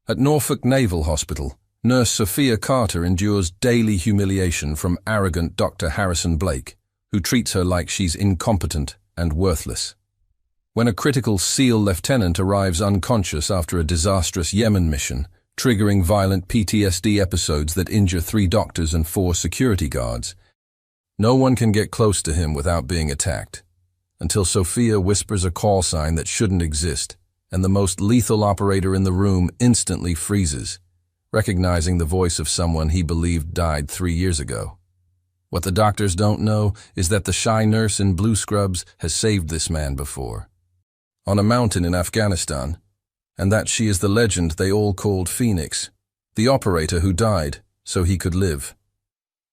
At Norfolk Naval Hospital, Nurse Sophia Carter endures daily humiliation from arrogant Dr. Harrison Blake, who treats her like she's incompetent and worthless. When a critical SEAL lieutenant arrives unconscious after a disastrous Yemen mission, triggering violent PTSD episodes that injure 3 doctors and 4 security guards, no one can get close to him without being attacked, until Sophia whispers a call sign that shouldn't exist, and the most lethal operator in the room instantly freezes, recognizing the voice of someone he believed died 3 years ago. What the doctors don't know is that the shy nurse in blue scrubs has saved this man before, on a mountain in Afghanistan, and that she is the legend they all called Phoenix, the operator who died so he could live.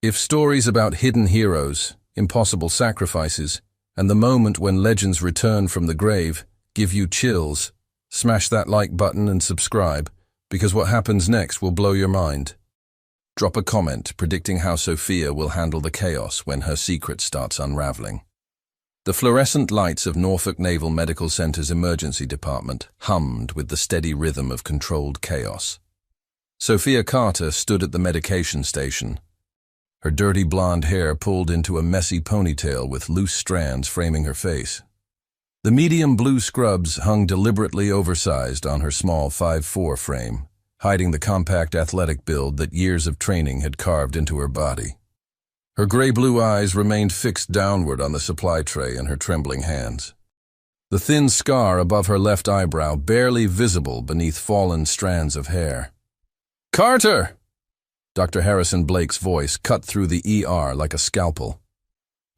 If stories about hidden heroes, impossible sacrifices, and the moment when legends return from the grave give you chills, smash that like button and subscribe, because what happens next will blow your mind. Drop a comment predicting how Sophia will handle the chaos when her secret starts unraveling. The fluorescent lights of Norfolk Naval Medical Center's emergency department hummed with the steady rhythm of controlled chaos. Sophia Carter stood at the medication station, her dirty blonde hair pulled into a messy ponytail with loose strands framing her face. The medium blue scrubs hung deliberately oversized on her small 5'4" frame, hiding the compact athletic build that years of training had carved into her body. Her gray-blue eyes remained fixed downward on the supply tray in her trembling hands. The thin scar above her left eyebrow barely visible beneath fallen strands of hair. "Carter!" Dr. Harrison Blake's voice cut through the ER like a scalpel.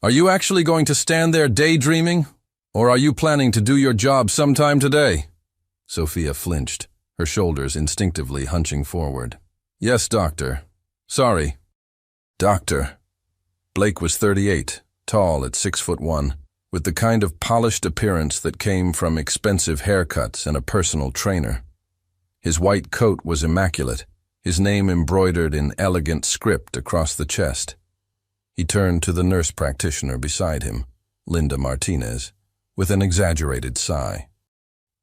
"Are you actually going to stand there daydreaming, or are you planning to do your job sometime today?" Sophia flinched, her shoulders instinctively hunching forward. "Yes, doctor. Sorry." "Doctor." Blake was 38, tall at 6'1", with the kind of polished appearance that came from expensive haircuts and a personal trainer. His white coat was immaculate, his name embroidered in elegant script across the chest. He turned to the nurse practitioner beside him, Linda Martinez, with an exaggerated sigh.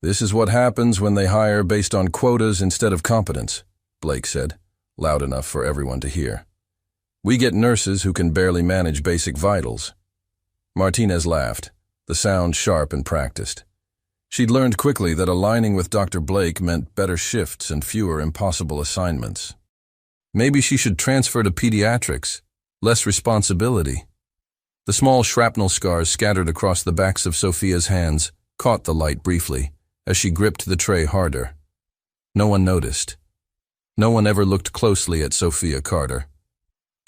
"This is what happens when they hire based on quotas instead of competence," Blake said, loud enough for everyone to hear. "We get nurses who can barely manage basic vitals." Martinez laughed, the sound sharp and practiced. She'd learned quickly that aligning with Dr. Blake meant better shifts and fewer impossible assignments. Maybe she should transfer to pediatrics, less responsibility. The small shrapnel scars scattered across the backs of Sophia's hands caught the light briefly as she gripped the tray harder. No one noticed. No one ever looked closely at Sophia Carter.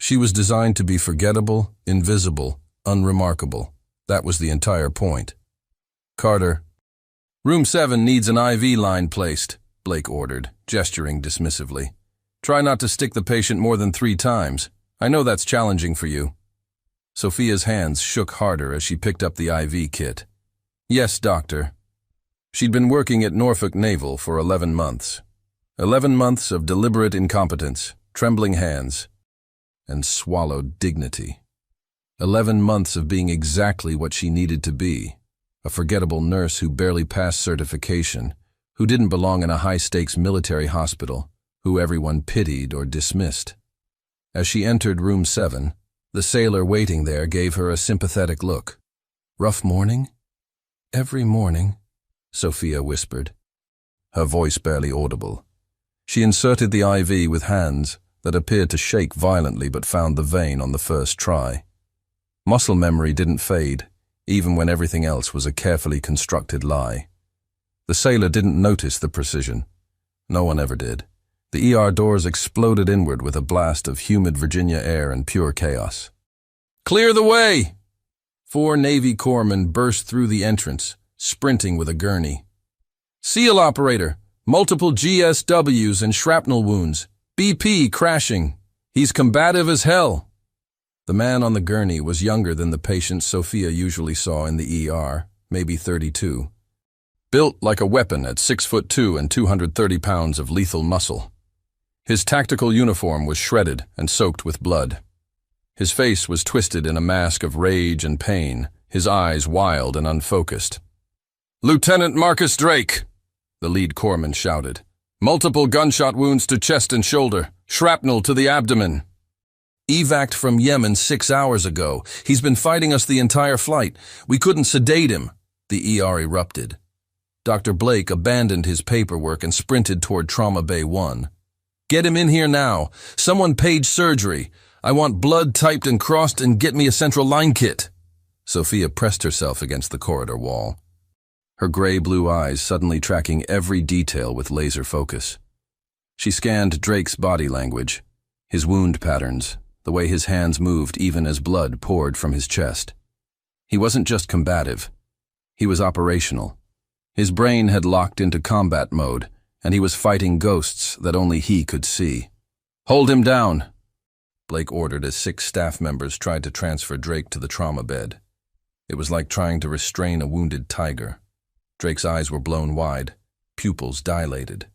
She was designed to be forgettable, invisible, unremarkable. That was the entire point. "Carter." "Room 7 needs an IV line placed," Blake ordered, gesturing dismissively. "Try not to stick the patient more than 3 times. I know that's challenging for you." Sophia's hands shook harder as she picked up the IV kit. "Yes, doctor." She'd been working at Norfolk Naval for 11 months. 11 months of deliberate incompetence, trembling hands, and swallowed dignity. 11 months of being exactly what she needed to be. A forgettable nurse who barely passed certification, who didn't belong in a high-stakes military hospital, who everyone pitied or dismissed. As she entered room 7, the sailor waiting there gave her a sympathetic look. "Rough morning?" "Every morning," Sophia whispered, her voice barely audible. She inserted the IV with hands that appeared to shake violently but found the vein on the first try. Muscle memory didn't fade, even when everything else was a carefully constructed lie. The sailor didn't notice the precision. No one ever did. The ER doors exploded inward with a blast of humid Virginia air and pure chaos. "Clear the way!" 4 Navy corpsmen burst through the entrance, sprinting with a gurney. "SEAL operator, multiple GSWs and shrapnel wounds. BP crashing. He's combative as hell." The man on the gurney was younger than the patient Sophia usually saw in the ER, maybe 32. Built like a weapon at 6'2" and 230 pounds of lethal muscle. His tactical uniform was shredded and soaked with blood. His face was twisted in a mask of rage and pain, his eyes wild and unfocused. "Lieutenant Marcus Drake," the lead corpsman shouted, Multiple gunshot wounds to chest and shoulder. Shrapnel to the abdomen. Evac'd from Yemen 6 hours ago. He's been fighting us the entire flight. We couldn't sedate him. The ER erupted. Dr. Blake abandoned his paperwork and sprinted toward Trauma Bay 1. Get him in here now. Someone page surgery. I want blood typed and crossed and get me a central line kit. Sophia pressed herself against the corridor wall, her gray-blue eyes suddenly tracking every detail with laser focus. She scanned Drake's body language, his wound patterns, the way his hands moved even as blood poured from his chest. He wasn't just combative. He was operational. His brain had locked into combat mode, and he was fighting ghosts that only he could see. Hold him down, Blake ordered as 6 staff members tried to transfer Drake to the trauma bed. It was like trying to restrain a wounded tiger. Drake's eyes were blown wide, pupils dilated.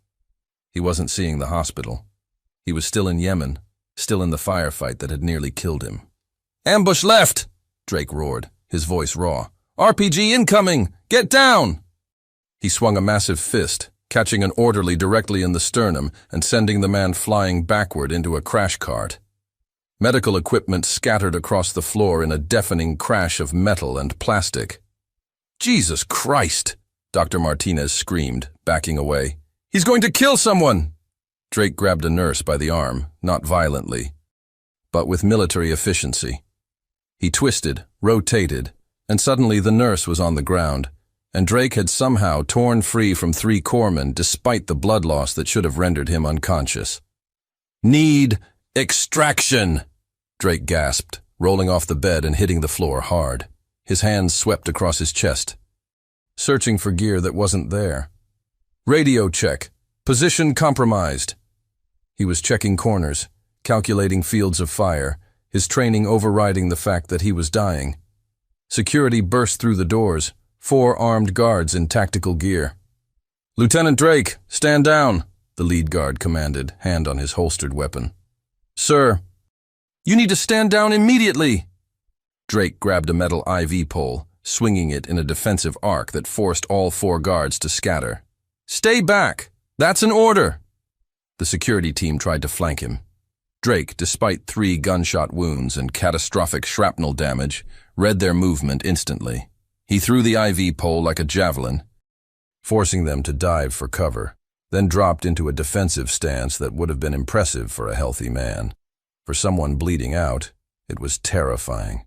He wasn't seeing the hospital. He was still in Yemen, still in the firefight that had nearly killed him. Ambush left, Drake roared, his voice raw. RPG incoming! Get down! He swung a massive fist, catching an orderly directly in the sternum and sending the man flying backward into a crash cart. Medical equipment scattered across the floor in a deafening crash of metal and plastic. Jesus Christ! Dr. Martinez screamed, backing away. He's going to kill someone! Drake grabbed a nurse by the arm, not violently, but with military efficiency. He twisted, rotated, and suddenly the nurse was on the ground, and Drake had somehow torn free from 3 corpsmen despite the blood loss that should have rendered him unconscious. Need extraction! Drake gasped, rolling off the bed and hitting the floor hard. His hands swept across his chest, searching for gear that wasn't there. Radio check. Position compromised. He was checking corners, calculating fields of fire, his training overriding the fact that he was dying. Security burst through the doors, 4 armed guards in tactical gear. Lieutenant Drake, stand down, the lead guard commanded, hand on his holstered weapon. Sir, you need to stand down immediately. Drake grabbed a metal IV pole, swinging it in a defensive arc that forced all 4 guards to scatter. Stay back! That's an order! The security team tried to flank him. Drake, despite 3 gunshot wounds and catastrophic shrapnel damage, read their movement instantly. He threw the IV pole like a javelin, forcing them to dive for cover, then dropped into a defensive stance that would have been impressive for a healthy man. For someone bleeding out, it was terrifying.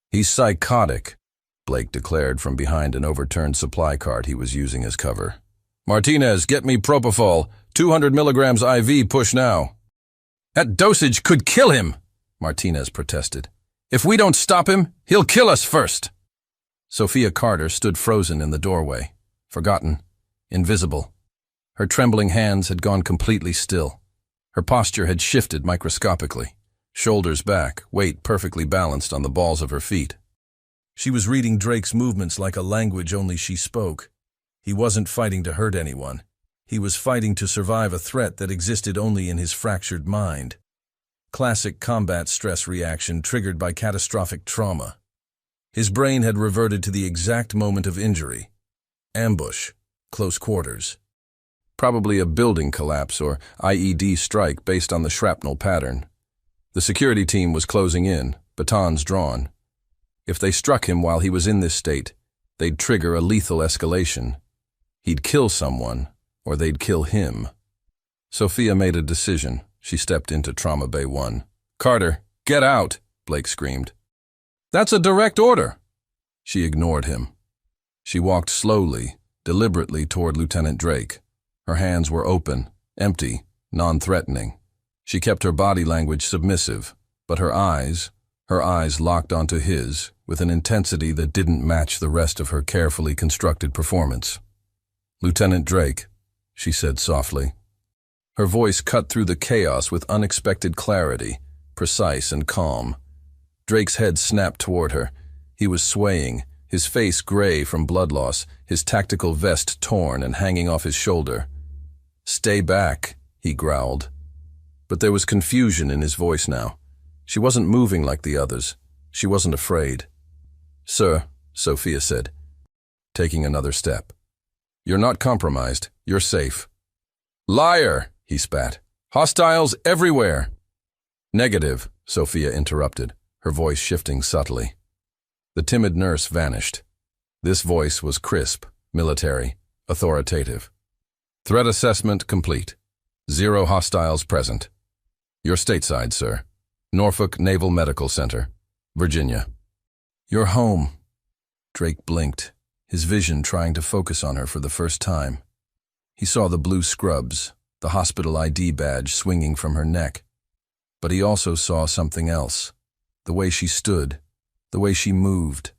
He's psychotic, Blake declared from behind an overturned supply cart he was using as cover. Martinez, get me propofol. 200 milligrams IV push now. That dosage could kill him, Martinez protested. If we don't stop him, he'll kill us first. Sophia Carter stood frozen in the doorway, forgotten, invisible. Her trembling hands had gone completely still. Her posture had shifted microscopically, shoulders back, weight perfectly balanced on the balls of her feet. She was reading Drake's movements like a language only she spoke. He wasn't fighting to hurt anyone. He was fighting to survive a threat that existed only in his fractured mind. Classic combat stress reaction triggered by catastrophic trauma. His brain had reverted to the exact moment of injury. Ambush, close quarters. Probably a building collapse or IED strike based on the shrapnel pattern. The security team was closing in, batons drawn. If they struck him while he was in this state, they'd trigger a lethal escalation. He'd kill someone, or they'd kill him. Sophia made a decision. She stepped into Trauma Bay 1. Carter, get out, Blake screamed. That's a direct order. She ignored him. She walked slowly, deliberately toward Lieutenant Drake. Her hands were open, empty, non-threatening. She kept her body language submissive, but her eyes locked onto his with an intensity that didn't match the rest of her carefully constructed performance. Lieutenant Drake, she said softly. Her voice cut through the chaos with unexpected clarity, precise and calm. Drake's head snapped toward her. He was swaying, his face gray from blood loss, his tactical vest torn and hanging off his shoulder. Stay back, he growled. But there was confusion in his voice now. She wasn't moving like the others. She wasn't afraid. Sir, Sophia said, taking another step. You're not compromised. You're safe. Liar, he spat. Hostiles everywhere. Negative, Sophia interrupted, her voice shifting subtly. The timid nurse vanished. This voice was crisp, military, authoritative. Threat assessment complete. 0 hostiles present. You're stateside, sir. Norfolk Naval Medical Center, Virginia. You're home. Drake blinked, his vision trying to focus on her for the first time. He saw the blue scrubs, the hospital ID badge swinging from her neck. But he also saw something else. The way she stood, the way she moved,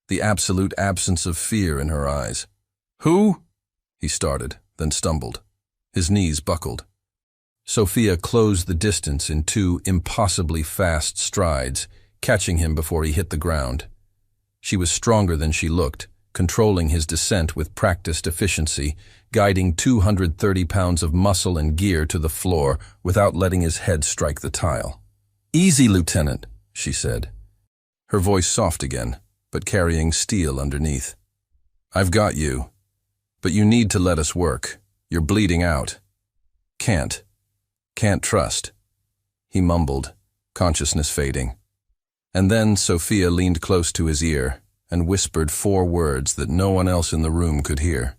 the absolute absence of fear in her eyes. Who? He started, then stumbled. His knees buckled. Sophia closed the distance in 2 impossibly fast strides, catching him before he hit the ground. She was stronger than she looked, controlling his descent with practiced efficiency, guiding 230 pounds of muscle and gear to the floor without letting his head strike the tile. Easy, Lieutenant, she said. Her voice soft again, but carrying steel underneath. I've got you. But you need to let us work. You're bleeding out. Can't trust. He mumbled, consciousness fading. And then Sophia leaned close to his ear and whispered 4 words that no one else in the room could hear.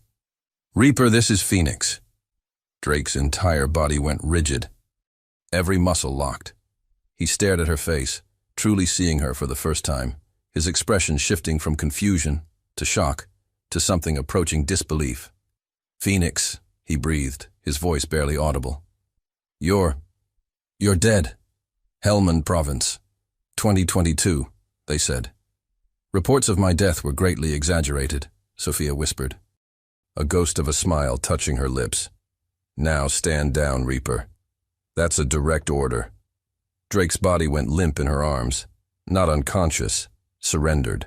Reaper, this is Phoenix. Drake's entire body went rigid. Every muscle locked. He stared at her face, truly seeing her for the first time, his expression shifting from confusion to shock to something approaching disbelief. Phoenix, he breathed, his voice barely audible. You're dead. Helmand Province. 2022, they said. Reports of my death were greatly exaggerated, Sophia whispered, a ghost of a smile touching her lips. Now stand down, Reaper. That's a direct order. Drake's body went limp in her arms, not unconscious, surrendered.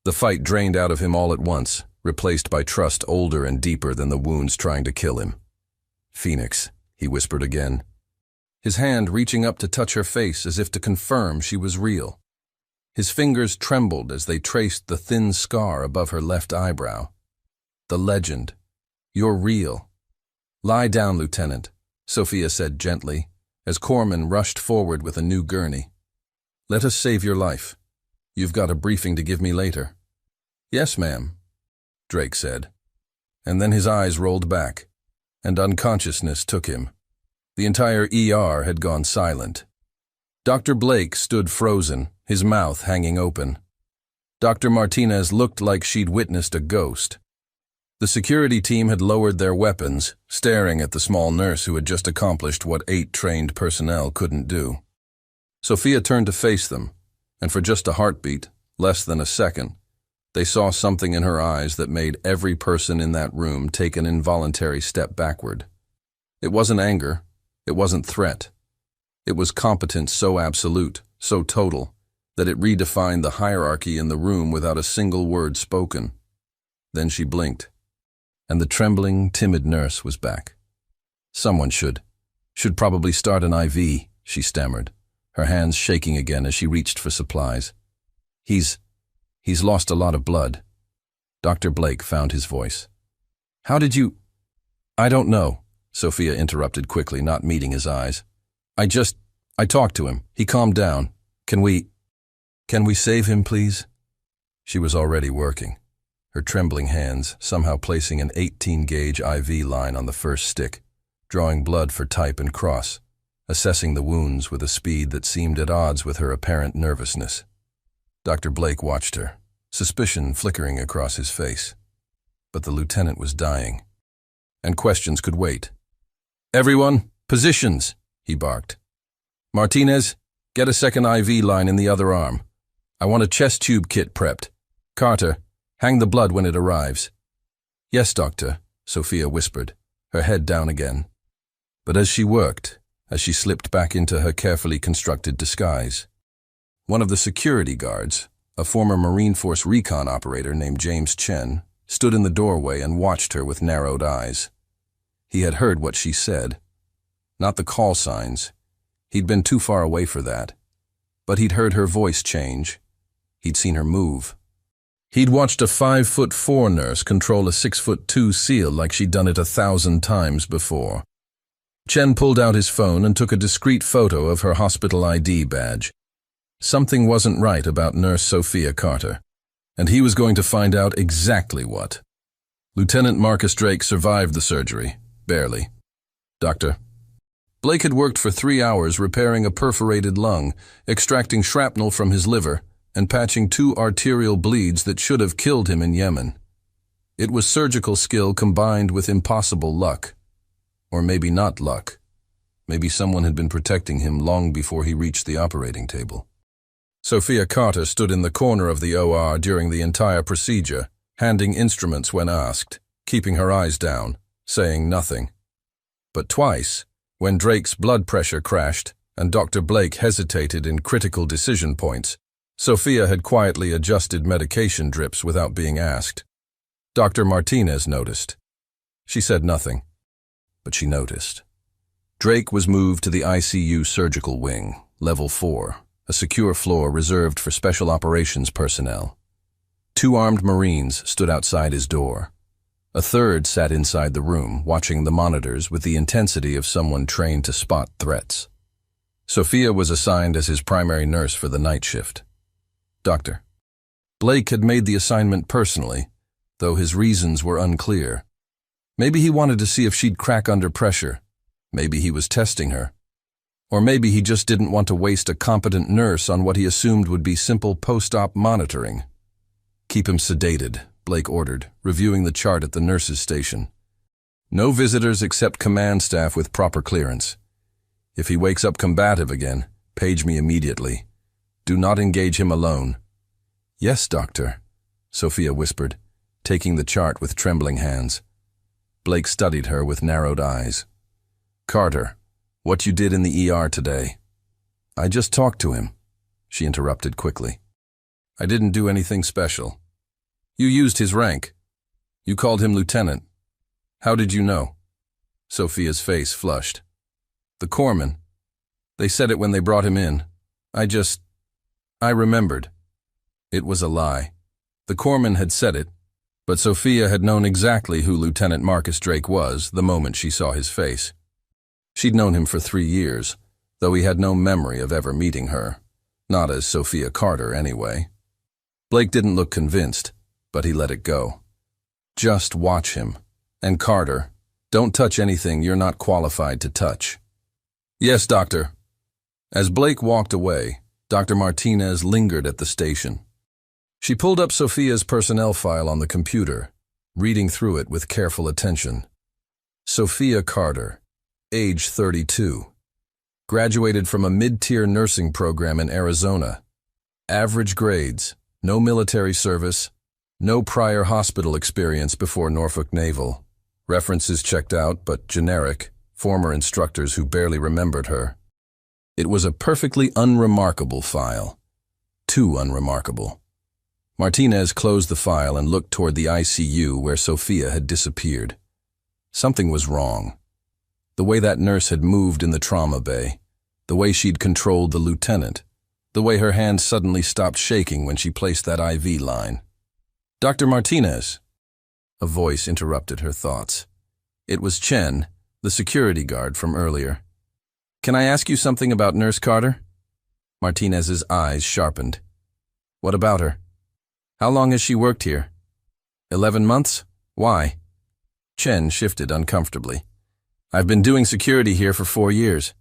The fight drained out of him all at once, replaced by trust older and deeper than the wounds trying to kill him. Phoenix, he whispered again, his hand reaching up to touch her face as if to confirm she was real. His fingers trembled as they traced the thin scar above her left eyebrow. The legend. You're real. Lie down, Lieutenant, Sophia said gently, as Corman rushed forward with a new gurney. Let us save your life. You've got a briefing to give me later. Yes, ma'am, Drake said. And then his eyes rolled back, and unconsciousness took him. The entire ER had gone silent. Dr. Blake stood frozen, his mouth hanging open. Dr. Martinez looked like she'd witnessed a ghost. The security team had lowered their weapons, staring at the small nurse who had just accomplished what 8 trained personnel couldn't do. Sophia turned to face them, and for just a heartbeat, less than a second, they saw something in her eyes that made every person in that room take an involuntary step backward. It wasn't anger, it wasn't threat. It was competence so absolute, so total, that it redefined the hierarchy in the room without a single word spoken. Then she blinked, and the trembling, timid nurse was back. Someone should probably start an IV, she stammered, her hands shaking again as she reached for supplies. He's lost a lot of blood. Dr. Blake found his voice. How did you... I don't know, Sophia interrupted quickly, not meeting his eyes. I talked to him. He calmed down. Can we save him, please? She was already working, her trembling hands somehow placing an 18-gauge IV line on the first stick, drawing blood for type and cross, assessing the wounds with a speed that seemed at odds with her apparent nervousness. Dr. Blake watched her, suspicion flickering across his face. But the lieutenant was dying, and questions could wait. Everyone, positions, he barked. Martinez, get a second IV line in the other arm. I want a chest tube kit prepped. Carter, hang the blood when it arrives. Yes, doctor, Sophia whispered, her head down again. But as she worked, as she slipped back into her carefully constructed disguise, one of the security guards, a former Marine Force recon operator named James Chen, stood in the doorway and watched her with narrowed eyes. He had heard what she said. Not the call signs. He'd been too far away for that. But he'd heard her voice change. He'd seen her move. He'd watched a 5'4" nurse control a 6'2" SEAL like she'd done it 1,000 times before. Chen pulled out his phone and took a discreet photo of her hospital ID badge. Something wasn't right about Nurse Sophia Carter, and he was going to find out exactly what. Lieutenant Marcus Drake survived the surgery, barely. Doctor. Blake had worked for 3 hours repairing a perforated lung, extracting shrapnel from his liver, and patching 2 arterial bleeds that should have killed him in Yemen. It was surgical skill combined with impossible luck. Or maybe not luck. Maybe someone had been protecting him long before he reached the operating table. Sophia Carter stood in the corner of the OR during the entire procedure, handing instruments when asked, keeping her eyes down, saying nothing. But twice, when Drake's blood pressure crashed and Dr. Blake hesitated in critical decision points, Sophia had quietly adjusted medication drips without being asked. Dr. Martinez noticed. She said nothing, but she noticed. Drake was moved to the ICU surgical wing, level 4, a secure floor reserved for special operations personnel. 2 armed Marines stood outside his door. A third sat inside the room, watching the monitors with the intensity of someone trained to spot threats. Sophia was assigned as his primary nurse for the night shift. Doctor. Blake had made the assignment personally, though his reasons were unclear. Maybe he wanted to see if she'd crack under pressure. Maybe he was testing her. Or maybe he just didn't want to waste a competent nurse on what he assumed would be simple post-op monitoring. Keep him sedated, Blake ordered, reviewing the chart at the nurse's station. No visitors except command staff with proper clearance. If he wakes up combative again, page me immediately. Do not engage him alone. Yes, doctor, Sophia whispered, taking the chart with trembling hands. Blake studied her with narrowed eyes. Carter, what you did in the ER today? I just talked to him, she interrupted quickly. I didn't do anything special. You used his rank. You called him lieutenant. How did you know? Sophia's face flushed. The corpsman. They said it when they brought him in. I remembered. It was a lie. The corpsman had said it, but Sophia had known exactly who Lieutenant Marcus Drake was the moment she saw his face. She'd known him for 3 years, though he had no memory of ever meeting her. Not as Sophia Carter, anyway. Blake didn't look convinced, but he let it go. Just watch him. And Carter, don't touch anything you're not qualified to touch. Yes, doctor. As Blake walked away, Dr. Martinez lingered at the station. She pulled up Sophia's personnel file on the computer, reading through it with careful attention. Sophia Carter, age 32. Graduated from a mid-tier nursing program in Arizona. Average grades, no military service, no prior hospital experience before Norfolk Naval. References checked out, but generic, former instructors who barely remembered her. It was a perfectly unremarkable file. Too unremarkable. Martinez closed the file and looked toward the ICU where Sophia had disappeared. Something was wrong. The way that nurse had moved in the trauma bay, the way she'd controlled the lieutenant, the way her hand suddenly stopped shaking when she placed that IV line. Dr. Martinez. A voice interrupted her thoughts. It was Chen, the security guard from earlier. Can I ask you something about Nurse Carter? Martinez's eyes sharpened. What about her? How long has she worked here? 11 months? Why? Chen shifted uncomfortably. I've been doing security here for 4 years.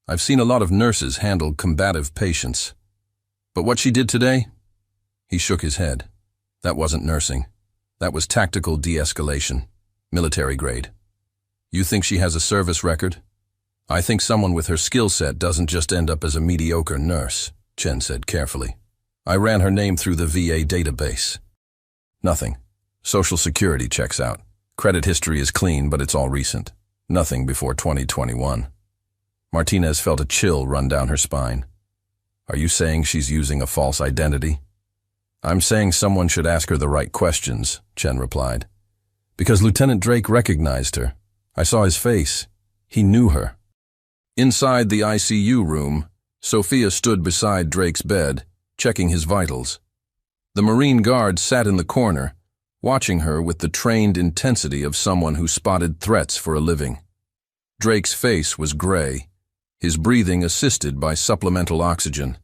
I've seen a lot of nurses handle combative patients. But what she did today? He shook his head. That wasn't nursing. That was tactical de-escalation, military grade. You think she has a service record? I think someone with her skill set doesn't just end up as a mediocre nurse, Chen said carefully. I ran her name through the VA database. Nothing. Social Security checks out. Credit history is clean, but it's all recent. Nothing before 2021. Martinez felt a chill run down her spine. Are you saying she's using a false identity? I'm saying someone should ask her the right questions, Chen replied. Because Lieutenant Drake recognized her. I saw his face. He knew her. Inside the ICU room, Sophia stood beside Drake's bed, checking his vitals. The Marine guard sat in the corner, watching her with the trained intensity of someone who spotted threats for a living. Drake's face was gray, his breathing assisted by supplemental oxygen.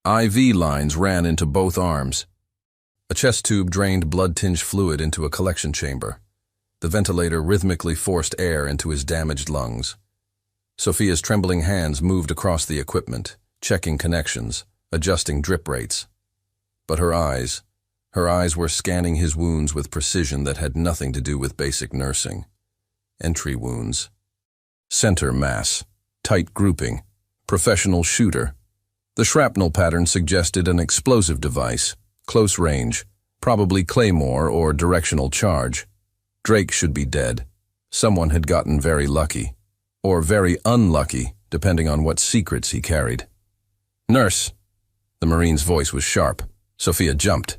IV lines ran into both arms. A chest tube drained blood-tinged fluid into a collection chamber. The ventilator rhythmically forced air into his damaged lungs. Sophia's trembling hands moved across the equipment, checking connections, adjusting drip rates. But her eyes were scanning his wounds with precision that had nothing to do with basic nursing. Entry wounds. Center mass, tight grouping, professional shooter. The shrapnel pattern suggested an explosive device, close range, probably claymore or directional charge. Drake should be dead. Someone had gotten very lucky, or very unlucky, depending on what secrets he carried. "Nurse!" The Marine's voice was sharp. Sophia jumped,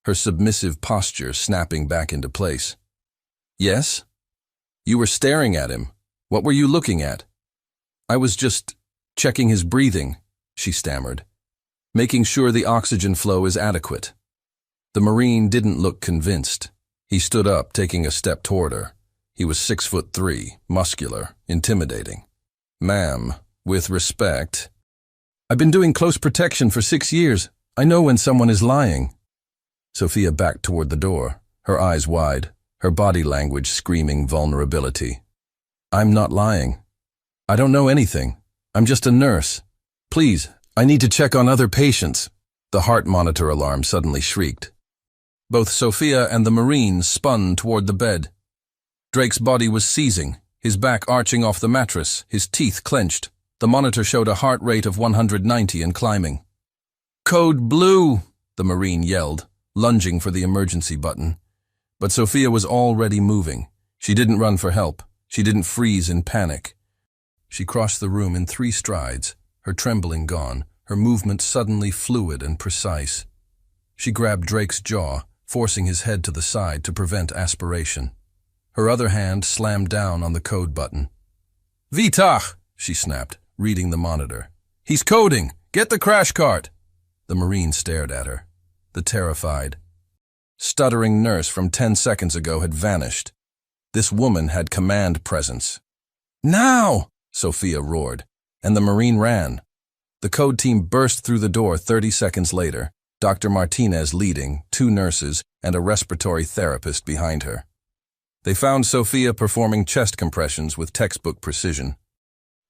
her submissive posture snapping back into place. "Yes?" "You were staring at him. What were you looking at?" "I was just checking his breathing," she stammered, "making sure the oxygen flow is adequate." The Marine didn't look convinced. He stood up, taking a step toward her. He was 6'3", muscular, intimidating. "Ma'am, with respect..." "I've been doing close protection for 6 years. I know when someone is lying." Sophia backed toward the door, her eyes wide, her body language screaming vulnerability. "I'm not lying. I don't know anything. I'm just a nurse. Please, I need to check on other patients." The heart monitor alarm suddenly shrieked. Both Sophia and the Marine spun toward the bed. Drake's body was seizing, his back arching off the mattress, his teeth clenched. The monitor showed a heart rate of 190 and climbing. "Code blue!" the Marine yelled, lunging for the emergency button. But Sophia was already moving. She didn't run for help. She didn't freeze in panic. She crossed the room in 3 strides, her trembling gone, her movement suddenly fluid and precise. She grabbed Drake's jaw, forcing his head to the side to prevent aspiration. Her other hand slammed down on the code button. "Vitach!" she snapped, reading the monitor. "He's coding! Get the crash cart!" The Marine stared at her. The terrified, stuttering nurse from 10 seconds ago had vanished. This woman had command presence. "Now!" Sophia roared, and the Marine ran. The code team burst through the door 30 seconds later, Dr. Martinez leading, 2 nurses, and a respiratory therapist behind her. They found Sophia performing chest compressions with textbook precision,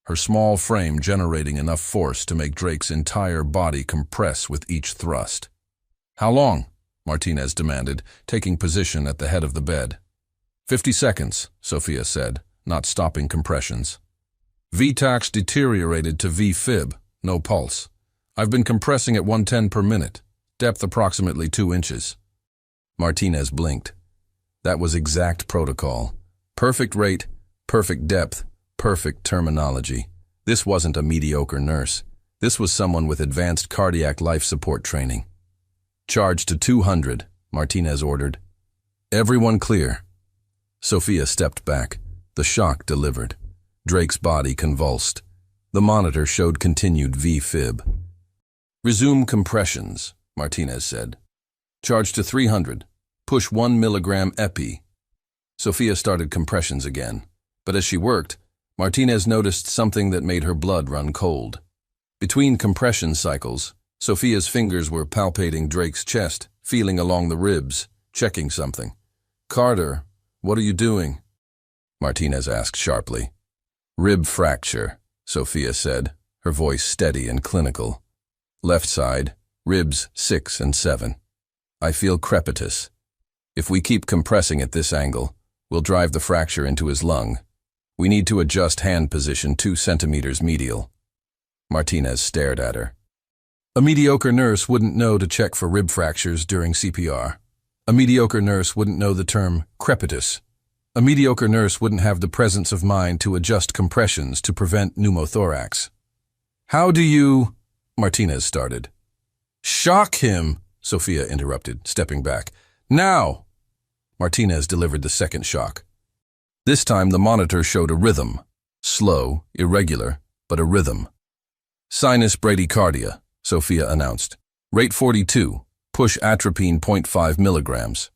her small frame generating enough force to make Drake's entire body compress with each thrust. "How long?" Martinez demanded, taking position at the head of the bed. 50 seconds, Sophia said, not stopping compressions. "VTAX deteriorated to V-fib, no pulse. I've been compressing at 110 per minute, depth approximately 2 inches. Martinez blinked. That was exact protocol. Perfect rate, perfect depth, perfect terminology. This wasn't a mediocre nurse. This was someone with advanced cardiac life support training. "Charge to 200, Martinez ordered. "Everyone clear." Sophia stepped back. The shock delivered. Drake's body convulsed. The monitor showed continued V-fib. "Resume compressions," Martinez said. "Charge to 300. Push 1 milligram epi." Sophia started compressions again, but as she worked, Martinez noticed something that made her blood run cold. Between compression cycles, Sophia's fingers were palpating Drake's chest, feeling along the ribs, checking something. "Carter, what are you doing?" Martinez asked sharply. "Rib fracture," Sophia said, her voice steady and clinical. "Left side, ribs 6 and 7. I feel crepitus. If we keep compressing at this angle, we'll drive the fracture into his lung. We need to adjust hand position 2 centimeters medial." Martinez stared at her. "A mediocre nurse wouldn't know to check for rib fractures during CPR. A mediocre nurse wouldn't know the term crepitus. A mediocre nurse wouldn't have the presence of mind to adjust compressions to prevent pneumothorax." "How do you..." Martinez started. "Shock him," Sophia interrupted, stepping back. "Now!" Martinez delivered the second shock. This time the monitor showed a rhythm. Slow, irregular, but a rhythm. "Sinus bradycardia," Sophia announced. "Rate 42. Push atropine 0.5 milligrams.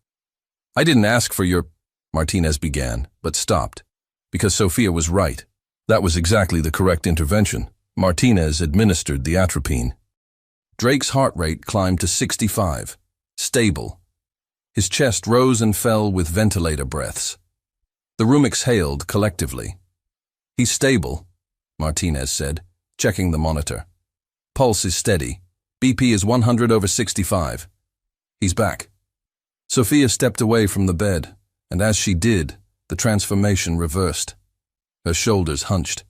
"I didn't ask for your..." Martinez began, but stopped, because Sophia was right. That was exactly the correct intervention. Martinez administered the atropine. Drake's heart rate climbed to 65, stable. His chest rose and fell with ventilator breaths. The room exhaled collectively. He's stable, Martinez said, checking the monitor. Pulse is steady. BP is 100/65. He's back. Sophia stepped away from the bed, and as she did, the transformation reversed. Her shoulders hunched.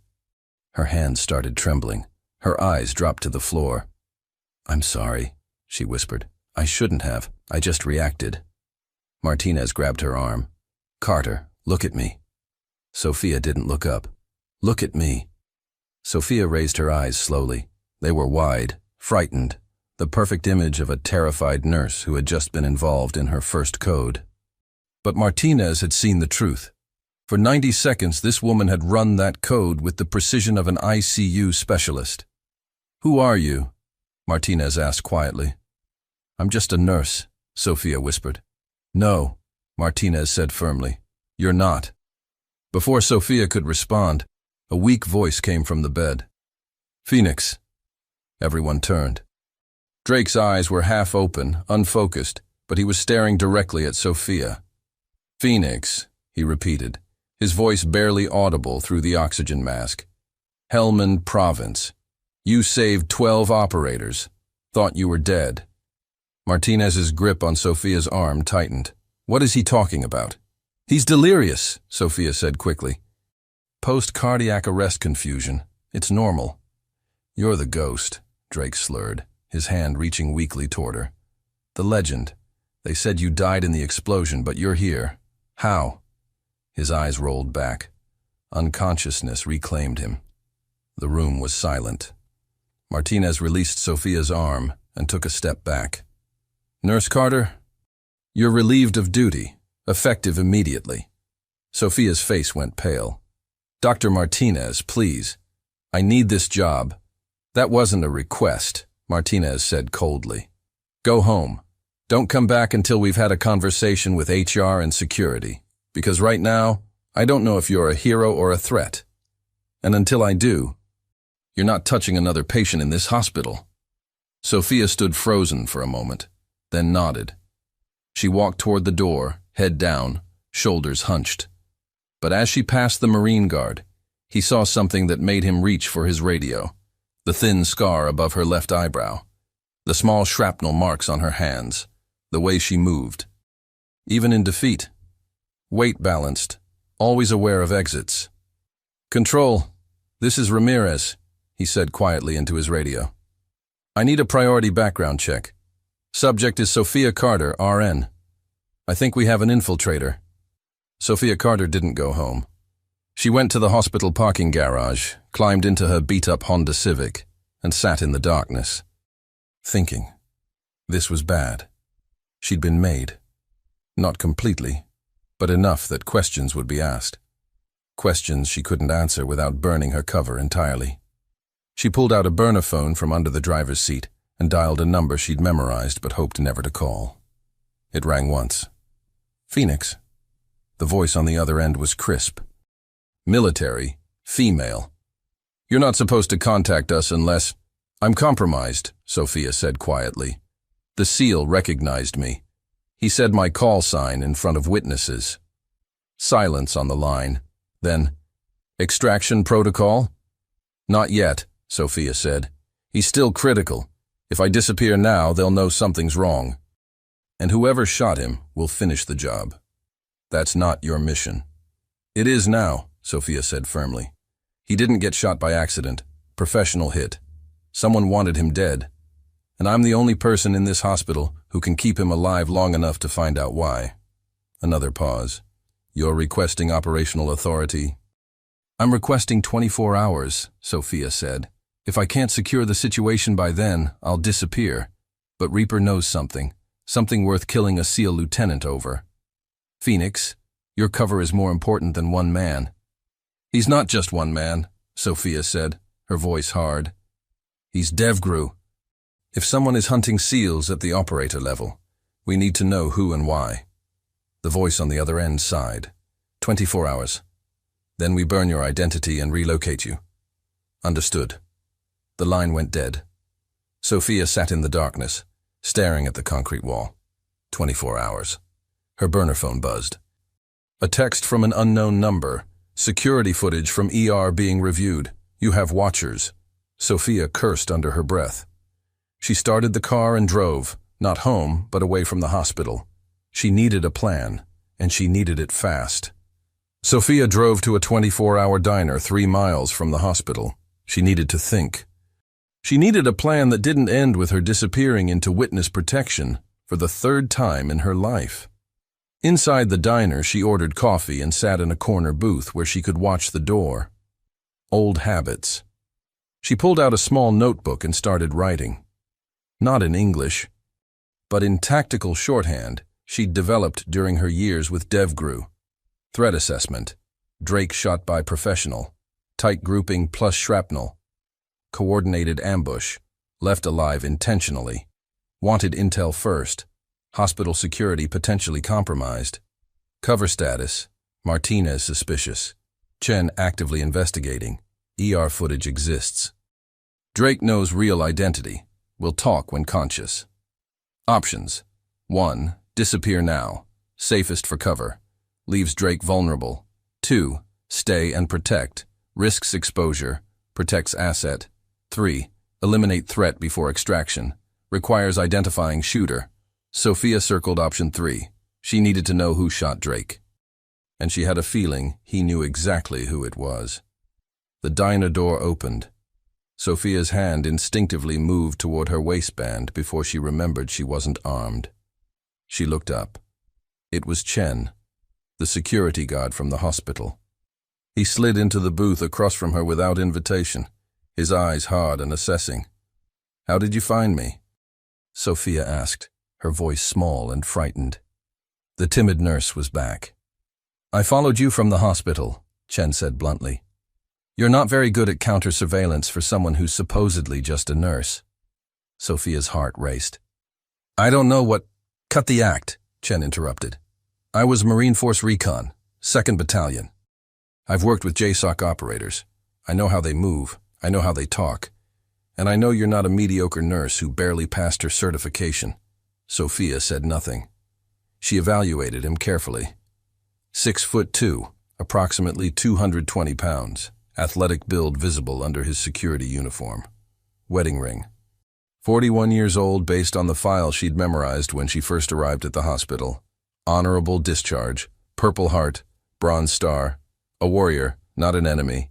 Her hands started trembling. Her eyes dropped to the floor. "I'm sorry," she whispered. "I shouldn't have. I just reacted." Martinez grabbed her arm. "Carter, look at me." Sophia didn't look up. "Look at me." Sophia raised her eyes slowly. They were wide, frightened, the perfect image of a terrified nurse who had just been involved in her first code. But Martinez had seen the truth. For 90 seconds, this woman had run that code with the precision of an ICU specialist. "Who are you?" Martinez asked quietly. "I'm just a nurse," Sophia whispered. "No," Martinez said firmly. "You're not." Before Sophia could respond, a weak voice came from the bed. "Phoenix." Everyone turned. Drake's eyes were half open, unfocused, but he was staring directly at Sophia. "Phoenix," he repeated, his voice barely audible through the oxygen mask. "Helmand Province. You saved 12 operators. Thought you were dead." Martinez's grip on Sophia's arm tightened. "What is he talking about?" "He's delirious," Sophia said quickly. "Post-cardiac arrest confusion. It's normal." "You're the ghost," Drake slurred, his hand reaching weakly toward her. "The legend. They said you died in the explosion, but you're here. How?" His eyes rolled back. Unconsciousness reclaimed him. The room was silent. Martinez released Sophia's arm and took a step back. "Nurse Carter, you're relieved of duty, effective immediately." Sophia's face went pale. "Dr. Martinez, please. I need this job." "That wasn't a request," Martinez said coldly. "Go home. Don't come back until we've had a conversation with HR and security, because right now, I don't know if you're a hero or a threat. And until I do, you're not touching another patient in this hospital." Sophia stood frozen for a moment, then nodded. She walked toward the door, head down, shoulders hunched. But as she passed the Marine guard, he saw something that made him reach for his radio. The thin scar above her left eyebrow, the small shrapnel marks on her hands, the way she moved. Even in defeat, weight balanced, always aware of exits. "Control, this is Ramirez," he said quietly into his radio. "I need a priority background check. Subject is Sophia Carter, RN. I think we have an infiltrator." Sophia Carter didn't go home. She went to the hospital parking garage, climbed into her beat-up Honda Civic, and sat in the darkness, thinking. This was bad. She'd been made. Not completely, but enough that questions would be asked. Questions she couldn't answer without burning her cover entirely. She pulled out a burner phone from under the driver's seat and dialed a number she'd memorized but hoped never to call. It rang once. "Phoenix." The voice on the other end was crisp. "Military, female. You're not supposed to contact us unless—" "I'm compromised," Sophia said quietly. "The SEAL recognized me. He said my call sign in front of witnesses." Silence on the line. Then, "Extraction protocol?" "Not yet," Sophia said. "He's still critical. If I disappear now, they'll know something's wrong. And whoever shot him will finish the job. That's not your mission." "It is now," Sophia said firmly. "He didn't get shot by accident. Professional hit. Someone wanted him dead. And I'm the only person in this hospital who can keep him alive long enough to find out why." Another pause. "You're requesting operational authority?" "I'm requesting 24 hours, Sophia said. "If I can't secure the situation by then, I'll disappear. But Reaper knows something worth killing a SEAL lieutenant over. Phoenix, your cover is more important than one man." "He's not just one man," Sophia said, her voice hard. "He's DevGru. If someone is hunting SEALs at the operator level, we need to know who and why." The voice on the other end sighed. 24 hours. Then we burn your identity and relocate you. Understood. The line went dead. Sophia sat in the darkness, staring at the concrete wall. 24 hours. Her burner phone buzzed. A text from an unknown number. Security footage from ER being reviewed. You have watchers. Sophia cursed under her breath. She started the car and drove, not home, but away from the hospital. She needed a plan, and she needed it fast. Sophia drove to a 24-hour diner 3 miles from the hospital. She needed to think. She needed a plan that didn't end with her disappearing into witness protection for the 3rd time in her life. Inside the diner, she ordered coffee and sat in a corner booth where she could watch the door. Old habits. She pulled out a small notebook and started writing. Not in English, but in tactical shorthand she'd developed during her years with DevGru. Threat assessment. Drake shot by professional. Tight grouping plus shrapnel. Coordinated ambush. Left alive intentionally. Wanted intel first. Hospital security potentially compromised. Cover status. Martinez suspicious. Chen actively investigating. ER footage exists. Drake knows real identity. Will talk when conscious. Options. 1. Disappear now. Safest for cover. Leaves Drake vulnerable. 2. Stay and protect. Risks exposure. Protects asset. 3. Eliminate threat before extraction. Requires identifying shooter. Sophia circled option 3. She needed to know who shot Drake. And she had a feeling he knew exactly who it was. The diner door opened. Sophia's hand instinctively moved toward her waistband before she remembered she wasn't armed. She looked up. It was Chen, the security guard from the hospital. He slid into the booth across from her without invitation, his eyes hard and assessing. "How did you find me?" Sophia asked, her voice small and frightened. The timid nurse was back. "I followed you from the hospital," Chen said bluntly. "You're not very good at counter-surveillance for someone who's supposedly just a nurse." Sophia's heart raced. "I don't know what—" "Cut the act," Chen interrupted. "I was Marine Force Recon, 2nd Battalion. I've worked with JSOC operators. I know how they move, I know how they talk, and I know you're not a mediocre nurse who barely passed her certification." Sophia said nothing. She evaluated him carefully. 6'2", approximately 220 pounds, athletic build visible under his security uniform. Wedding ring. 41 years old based on the file she'd memorized when she first arrived at the hospital. Honorable discharge, Purple Heart, Bronze Star, a warrior, not an enemy.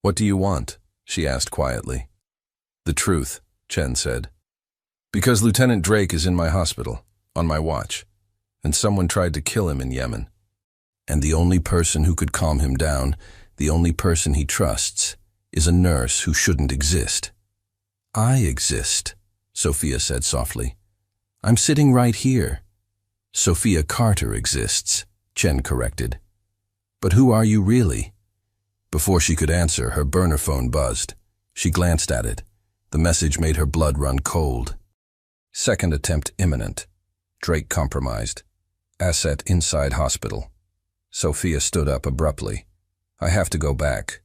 "What do you want?" she asked quietly. "The truth," Chen said. "Because Lieutenant Drake is in my hospital, on my watch, and someone tried to kill him in Yemen. And the only person who could calm him down, the only person he trusts, is a nurse who shouldn't exist." "I exist," Sophia said softly. "I'm sitting right here." "Sophia Carter exists," Chen corrected. "But who are you really?" Before she could answer, her burner phone buzzed. She glanced at it. The message made her blood run cold. Second attempt imminent. Drake compromised. Asset inside hospital. Sophia stood up abruptly. "I have to go back."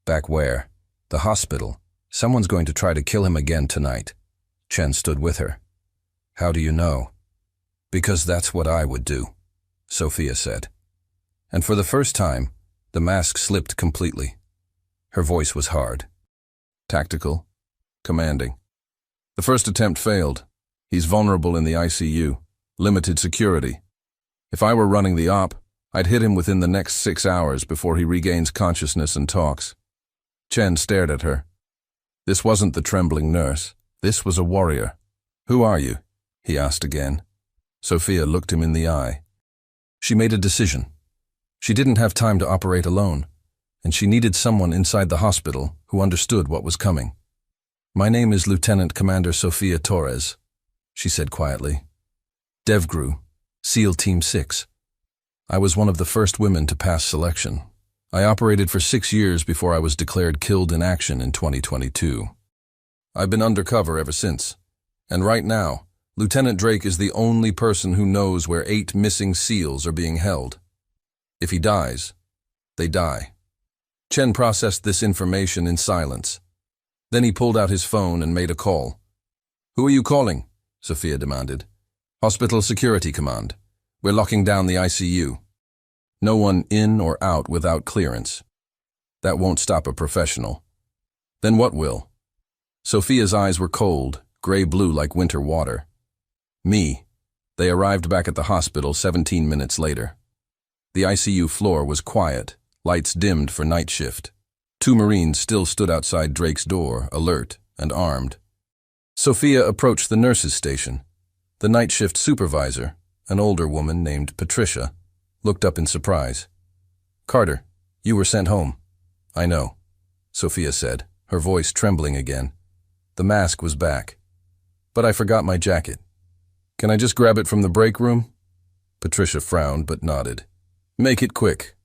"Back where?" "The hospital. Someone's going to try to kill him again tonight." Chen stood with her. "How do you know?" "Because that's what I would do," Sophia said. And for the first time, the mask slipped completely. Her voice was hard. "Tactical. Commanding. The first attempt failed. He's vulnerable in the ICU. Limited security. If I were running the op, I'd hit him within the next 6 hours before he regains consciousness and talks." Chen stared at her. This wasn't the trembling nurse. This was a warrior. "Who are you?" he asked again. Sophia looked him in the eye. She made a decision. She didn't have time to operate alone, and she needed someone inside the hospital who understood what was coming. "My name is Lieutenant Commander Sophia Torres," she said quietly. "DevGru, SEAL Team 6. I was one of the first women to pass selection. I operated for 6 years before I was declared killed in action in 2022. I've been undercover ever since, and right now, Lieutenant Drake is the only person who knows where 8 missing SEALs are being held. If he dies, they die. Chen processed this information in silence. Then he pulled out his phone and made a call. "Who are you calling?" Sophia demanded. "Hospital Security Command. We're locking down the ICU. No one in or out without clearance. That won't stop a professional." "Then what will?" Sophia's eyes were cold, gray-blue like winter water. "Me." They arrived back at the hospital 17 minutes later. The ICU floor was quiet, lights dimmed for night shift. 2 Marines still stood outside Drake's door, alert and armed. Sophia approached the nurses' station. The night shift supervisor, an older woman named Patricia, looked up in surprise. "Carter, you were sent home." "I know," Sophia said, her voice trembling again. The mask was back. "But I forgot my jacket. Can I just grab it from the break room?" Patricia frowned but nodded. "Make it quick."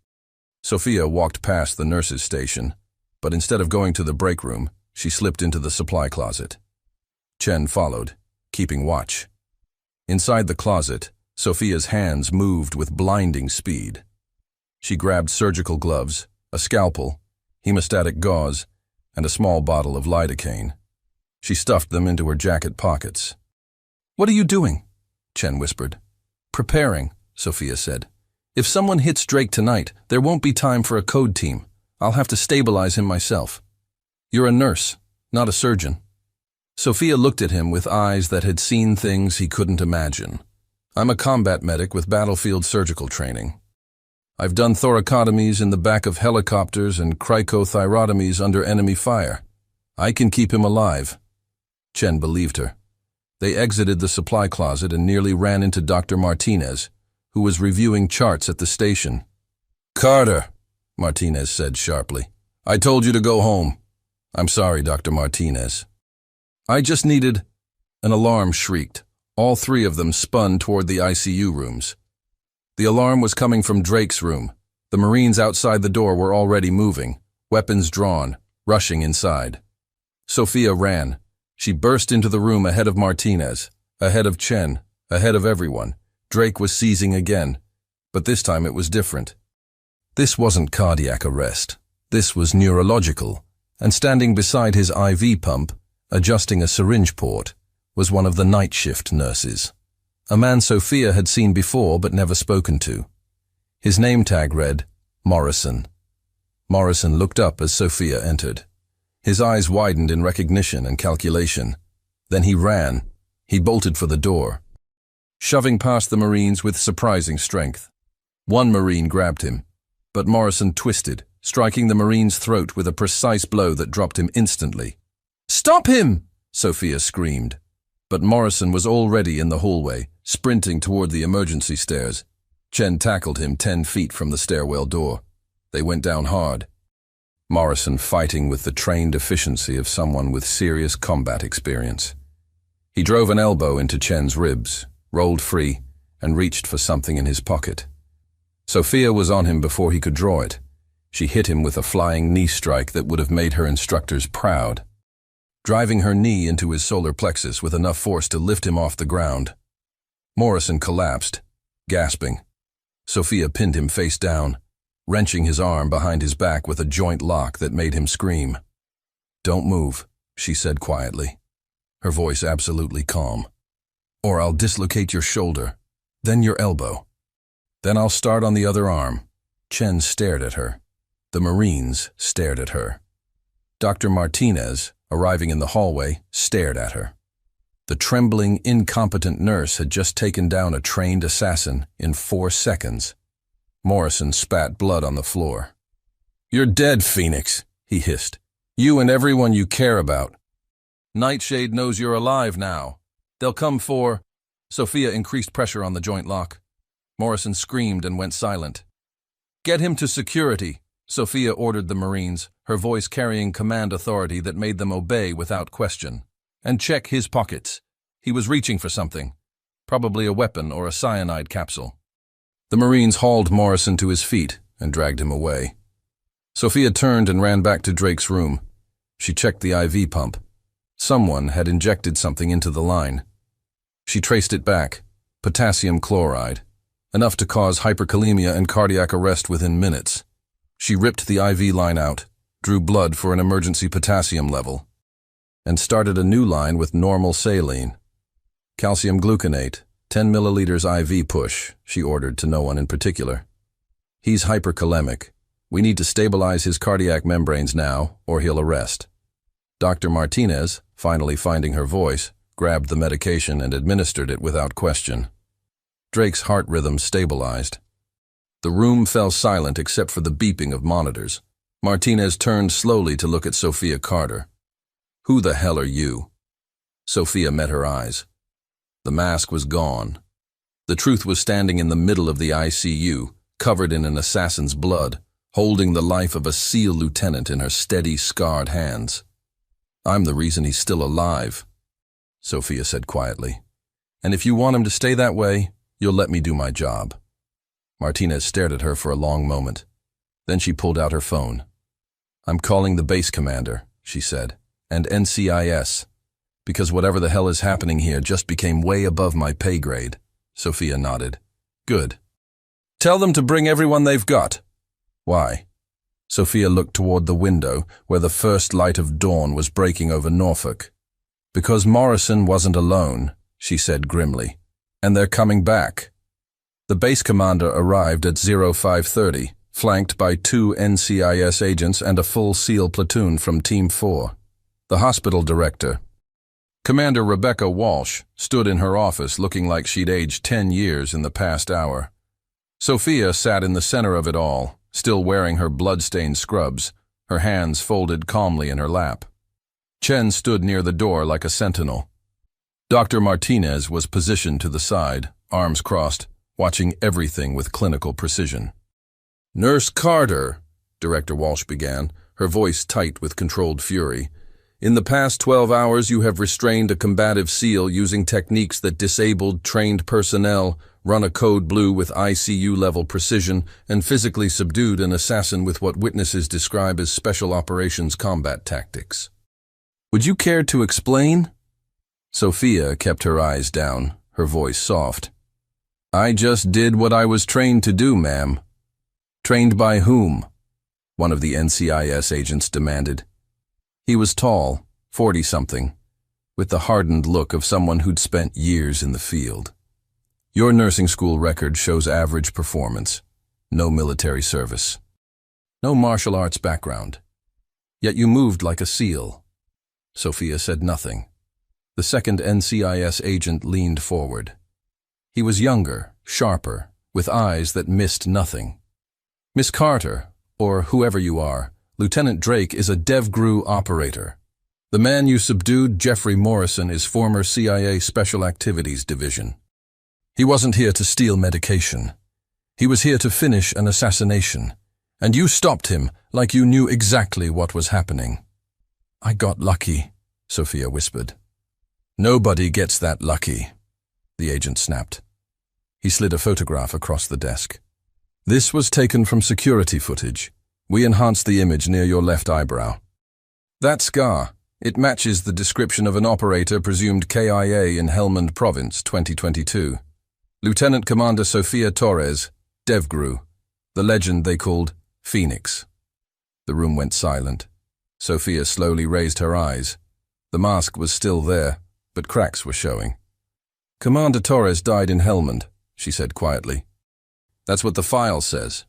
Sophia walked past the nurses' station, but instead of going to the break room, she slipped into the supply closet. Chen followed, keeping watch. Inside the closet, Sophia's hands moved with blinding speed. She grabbed surgical gloves, a scalpel, hemostatic gauze, and a small bottle of lidocaine. She stuffed them into her jacket pockets. "What are you doing?" Chen whispered. "Preparing," Sophia said. "If someone hits Drake tonight, there won't be time for a code team. I'll have to stabilize him myself." "You're a nurse, not a surgeon." Sophia looked at him with eyes that had seen things he couldn't imagine. "I'm a combat medic with battlefield surgical training. I've done thoracotomies in the back of helicopters and cricothyrotomies under enemy fire. I can keep him alive." Chen believed her. They exited the supply closet and nearly ran into Dr. Martinez, who was reviewing charts at the station. "Carter," Martinez said sharply. "I told you to go home." "I'm sorry, Dr. Martinez." "I just needed—" An alarm shrieked. All 3 of them spun toward the ICU rooms. The alarm was coming from Drake's room. The Marines outside the door were already moving, weapons drawn, rushing inside. Sophia ran. She burst into the room ahead of Martinez, ahead of Chen, ahead of everyone. Drake was seizing again, but this time it was different. This wasn't cardiac arrest. This was neurological, and standing beside his IV pump, adjusting a syringe port, was one of the night shift nurses. A man Sophia had seen before but never spoken to. His name tag read, Morrison. Morrison looked up as Sophia entered. His eyes widened in recognition and calculation. Then he ran. He bolted for the door, shoving past the Marines with surprising strength. 1 Marine grabbed him, but Morrison twisted, striking the Marine's throat with a precise blow that dropped him instantly. "Stop him!" Sophia screamed. But Morrison was already in the hallway, sprinting toward the emergency stairs. Chen tackled him 10 feet from the stairwell door. They went down hard. Morrison fighting with the trained efficiency of someone with serious combat experience. He drove an elbow into Chen's ribs, rolled free, and reached for something in his pocket. Sophia was on him before he could draw it. She hit him with a flying knee strike that would have made her instructors proud, driving her knee into his solar plexus with enough force to lift him off the ground. Morrison collapsed, gasping. Sophia pinned him face down, wrenching his arm behind his back with a joint lock that made him scream. "Don't move," she said quietly, her voice absolutely calm. "Or I'll dislocate your shoulder, then your elbow. Then I'll start on the other arm." Chen stared at her. The Marines stared at her. Dr. Martinez, arriving in the hallway, stared at her. The trembling, incompetent nurse had just taken down a trained assassin in 4 seconds. Morrison spat blood on the floor. "You're dead, Phoenix," he hissed. "You and everyone you care about. Nightshade knows you're alive now. They'll come for—" Sophia increased pressure on the joint lock. Morrison screamed and went silent. "Get him to security," Sophia ordered the Marines, her voice carrying command authority that made them obey without question. "And check his pockets. He was reaching for something, probably a weapon or a cyanide capsule." The Marines hauled Morrison to his feet and dragged him away. Sophia turned and ran back to Drake's room. She checked the IV pump. Someone had injected something into the line. She traced it back, potassium chloride, enough to cause hyperkalemia and cardiac arrest within minutes. She ripped the IV line out, drew blood for an emergency potassium level, and started a new line with normal saline. Calcium gluconate, 10 milliliters IV push, she ordered to no one in particular. He's hyperkalemic. We need to stabilize his cardiac membranes now, or he'll arrest. Dr. Martinez, finally finding her voice, grabbed the medication and administered it without question. Drake's heart rhythm stabilized. The room fell silent except for the beeping of monitors. Martinez turned slowly to look at Sophia Carter. "Who the hell are you?" Sophia met her eyes. The mask was gone. The truth was standing in the middle of the ICU, covered in an assassin's blood, holding the life of a SEAL lieutenant in her steady, scarred hands. "I'm the reason he's still alive," Sophia said quietly. "And if you want him to stay that way, you'll let me do my job." Martinez stared at her for a long moment. Then she pulled out her phone. "I'm calling the base commander," she said, "and NCIS, because whatever the hell is happening here just became way above my pay grade." Sophia nodded. "Good. Tell them to bring everyone they've got." "Why?" Sophia looked toward the window where the first light of dawn was breaking over Norfolk. "Because Morrison wasn't alone," she said grimly, "and they're coming back." The base commander arrived at 0530, flanked by 2 NCIS agents and a full SEAL platoon from Team 4. The hospital director, Commander Rebecca Walsh, stood in her office looking like she'd aged 10 years in the past hour. Sophia sat in the center of it all, still wearing her blood-stained scrubs, her hands folded calmly in her lap. Chen stood near the door like a sentinel. Dr. Martinez was positioned to the side, arms crossed, watching everything with clinical precision. "Nurse Carter," Director Walsh began, her voice tight with controlled fury, "in the past 12 hours you have restrained a combative SEAL using techniques that disabled trained personnel, run a code blue with ICU-level precision, and physically subdued an assassin with what witnesses describe as special operations combat tactics. Would you care to explain?" Sophia kept her eyes down, her voice soft. "I just did what I was trained to do, ma'am." "Trained by whom?" one of the NCIS agents demanded. He was tall, 40-something, with the hardened look of someone who'd spent years in the field. "Your nursing school record shows average performance, no military service, no martial arts background. Yet you moved like a SEAL." Sophia said nothing. The second NCIS agent leaned forward. He was younger, sharper, with eyes that missed nothing. "Miss Carter, or whoever you are, Lieutenant Drake is a DevGru operator. The man you subdued, Jeffrey Morrison, is former CIA Special Activities Division. He wasn't here to steal medication. He was here to finish an assassination, and you stopped him like you knew exactly what was happening." "I got lucky," Sophia whispered. "Nobody gets that lucky," the agent snapped. He slid a photograph across the desk. "This was taken from security footage. We enhanced the image near your left eyebrow. That scar, it matches the description of an operator presumed KIA in Helmand Province, 2022. Lieutenant Commander Sofia Torres, DevGru, the legend they called Phoenix." The room went silent. Sophia slowly raised her eyes. The mask was still there, but cracks were showing. "Commander Torres died in Helmand," she said quietly. "That's what the file says."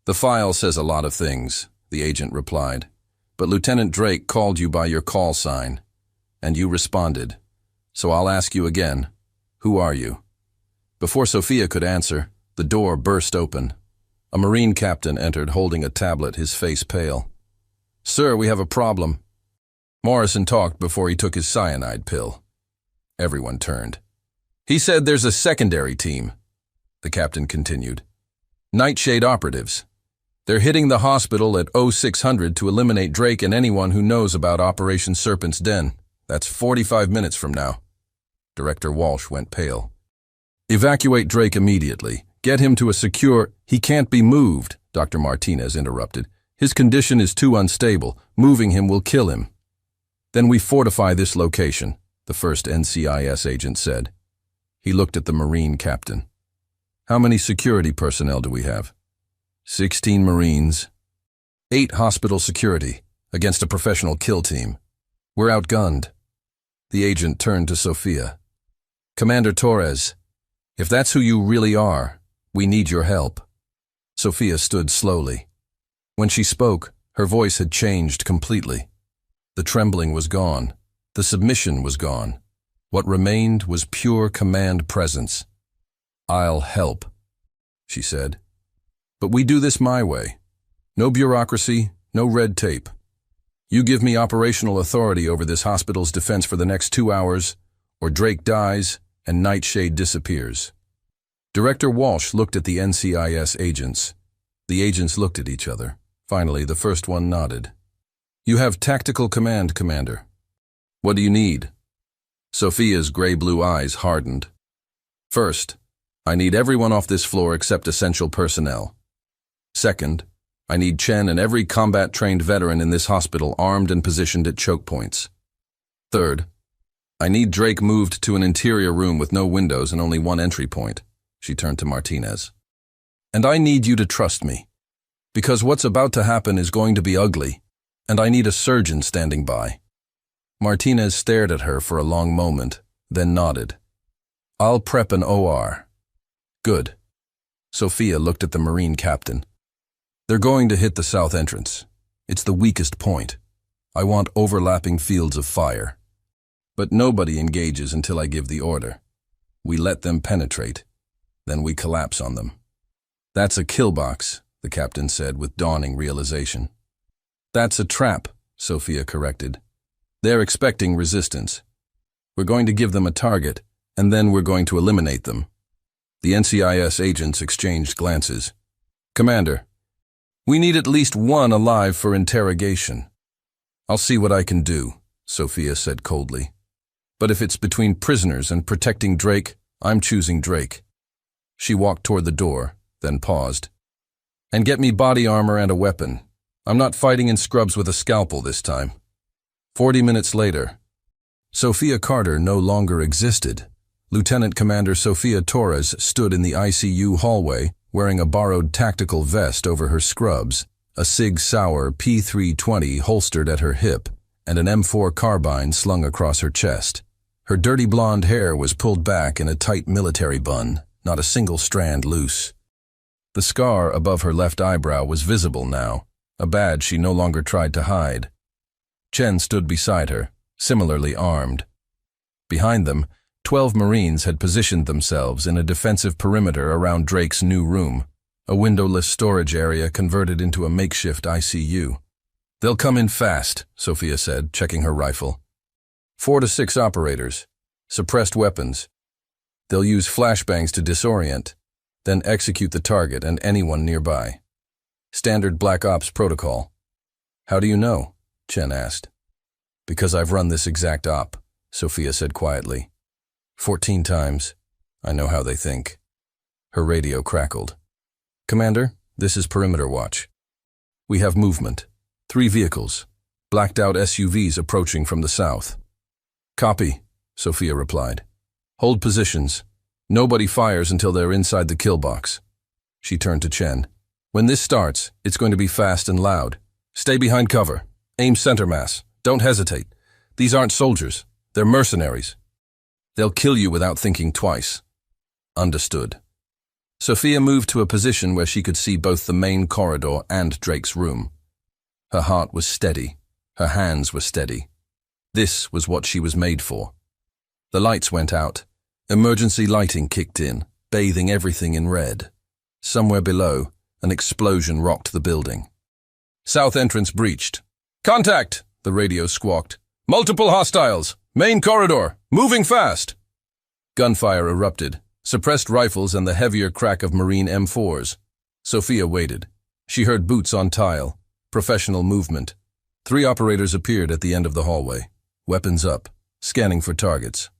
"The file says a lot of things," the agent replied. "But Lieutenant Drake called you by your call sign, and you responded. So I'll ask you again, who are you?" Before Sophia could answer, the door burst open. A Marine captain entered holding a tablet, his face pale. "Sir, we have a problem." Morrison talked before he took his cyanide pill. Everyone turned. "He said there's a secondary team," the captain continued. "Nightshade operatives. They're hitting the hospital at 0600 to eliminate Drake and anyone who knows about Operation Serpent's Den. That's 45 minutes from now." Director Walsh went pale. "Evacuate Drake immediately. Get him to a secure—" "He can't be moved," Dr. Martinez interrupted. "His condition is too unstable. Moving him will kill him." "Then we fortify this location," the first NCIS agent said. He looked at the Marine captain. "How many security personnel do we have?" 16 Marines, 8 hospital security against a professional kill team. We're outgunned. The agent turned to Sophia. Commander Torres, if that's who you really are, we need your help. Sophia stood slowly. When she spoke, her voice had changed completely. The trembling was gone. The submission was gone. What remained was pure command presence. I'll help, she said. But we do this my way. No bureaucracy, no red tape. You give me operational authority over this hospital's defense for the next 2 hours, or Drake dies and Nightshade disappears. Director Walsh looked at the NCIS agents. The agents looked at each other. Finally, the first one nodded. You have tactical command, Commander. What do you need? Sophia's gray-blue eyes hardened. First, I need everyone off this floor except essential personnel. Second, I need Chen and every combat-trained veteran in this hospital armed and positioned at choke points. Third, I need Drake moved to an interior room with no windows and only one entry point. She turned to Martinez. And I need you to trust me, because what's about to happen is going to be ugly, and I need a surgeon standing by. Martinez stared at her for a long moment, then nodded. I'll prep an OR. Good. Sophia looked at the Marine captain. They're going to hit the south entrance. It's the weakest point. I want overlapping fields of fire. But nobody engages until I give the order. We let them penetrate. Then we collapse on them. That's a kill box, the captain said with dawning realization. That's a trap, Sophia corrected. They're expecting resistance. We're going to give them a target, and then we're going to eliminate them. The NCIS agents exchanged glances. Commander, we need at least one alive for interrogation. I'll see what I can do, Sophia said coldly. But if it's between prisoners and protecting Drake, I'm choosing Drake. She walked toward the door, then paused. And get me body armor and a weapon. I'm not fighting in scrubs with a scalpel this time. 40 minutes later, Sophia Carter no longer existed. Lieutenant Commander Sophia Torres stood in the ICU hallway wearing a borrowed tactical vest over her scrubs, a Sig Sauer P320 holstered at her hip, and an M4 carbine slung across her chest. Her dirty blonde hair was pulled back in a tight military bun, not a single strand loose. The scar above her left eyebrow was visible now, a badge she no longer tried to hide. Chen stood beside her, similarly armed. Behind them, 12 Marines had positioned themselves in a defensive perimeter around Drake's new room, a windowless storage area converted into a makeshift ICU. They'll come in fast, Sophia said, checking her rifle. 4 to 6 operators, suppressed weapons. They'll use flashbangs to disorient, then execute the target and anyone nearby. Standard Black Ops protocol. How do you know? Chen asked. Because I've run this exact op, Sophia said quietly. 14 times. I know how they think. Her radio crackled. Commander, this is Perimeter Watch. We have movement. 3 vehicles. Blacked-out SUVs approaching from the south. Copy, Sophia replied. Hold positions. Nobody fires until they're inside the kill box. She turned to Chen. When this starts, it's going to be fast and loud. Stay behind cover. Aim center mass. Don't hesitate. These aren't soldiers. They're mercenaries. They'll kill you without thinking twice. Understood. Sophia moved to a position where she could see both the main corridor and Drake's room. Her heart was steady. Her hands were steady. This was what she was made for. The lights went out. Emergency lighting kicked in, bathing everything in red. Somewhere below, an explosion rocked the building. South entrance breached. Contact! The radio squawked. Multiple hostiles! Main corridor! Moving fast! Gunfire erupted, suppressed rifles and the heavier crack of Marine M4s. Sophia waited. She heard boots on tile. Professional movement. 3 operators appeared at the end of the hallway. Weapons up, scanning for targets.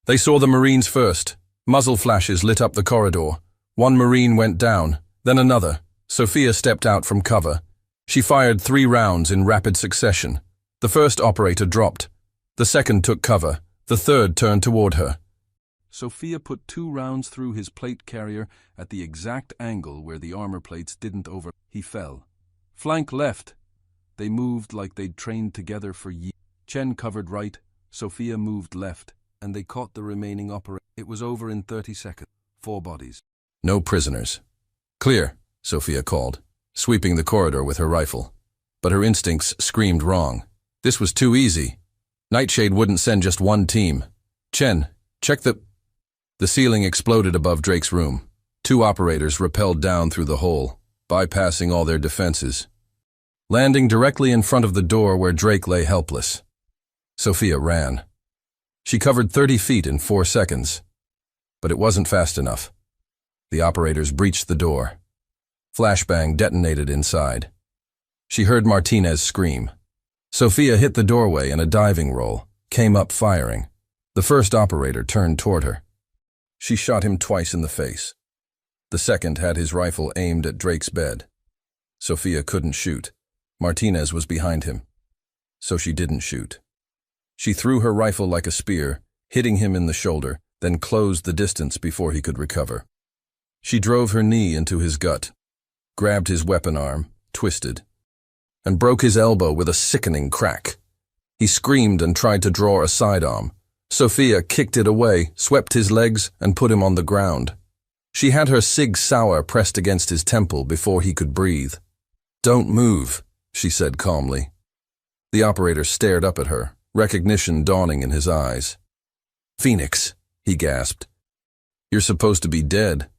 They saw the Marines first. Muzzle flashes lit up the corridor. 1 Marine went down, then another. Sophia stepped out from cover. She fired 3 rounds in rapid succession. The first operator dropped. The second took cover. The third turned toward her. Sophia put 2 rounds through his plate carrier at the exact angle where the armor plates didn't over. He fell. Flank left. They moved like they'd trained together for years. Chen covered right, Sophia moved left, and they caught the remaining operator. It was over in 30 seconds. 4 bodies. No prisoners. Clear, Sophia called, sweeping the corridor with her rifle. But her instincts screamed wrong. This was too easy. Nightshade wouldn't send just one team. Chen, check the... The ceiling exploded above Drake's room. 2 operators rappelled down through the hole, bypassing all their defenses, landing directly in front of the door where Drake lay helpless. Sophia ran. She covered 30 feet in 4 seconds. But it wasn't fast enough. The operators breached the door. Flashbang detonated inside. She heard Martinez scream. Sophia hit the doorway in a diving roll, came up firing. The first operator turned toward her. She shot him twice in the face. The second had his rifle aimed at Drake's bed. Sophia couldn't shoot. Martinez was behind him. So she didn't shoot. She threw her rifle like a spear, hitting him in the shoulder, then closed the distance before he could recover. She drove her knee into his gut, grabbed his weapon arm, twisted, and broke his elbow with a sickening crack. He screamed and tried to draw a sidearm. Sophia kicked it away, swept his legs, and put him on the ground. She had her Sig Sauer pressed against his temple before he could breathe. "Don't move," she said calmly. The operator stared up at her, recognition dawning in his eyes. "Phoenix," he gasped. "You're supposed to be dead."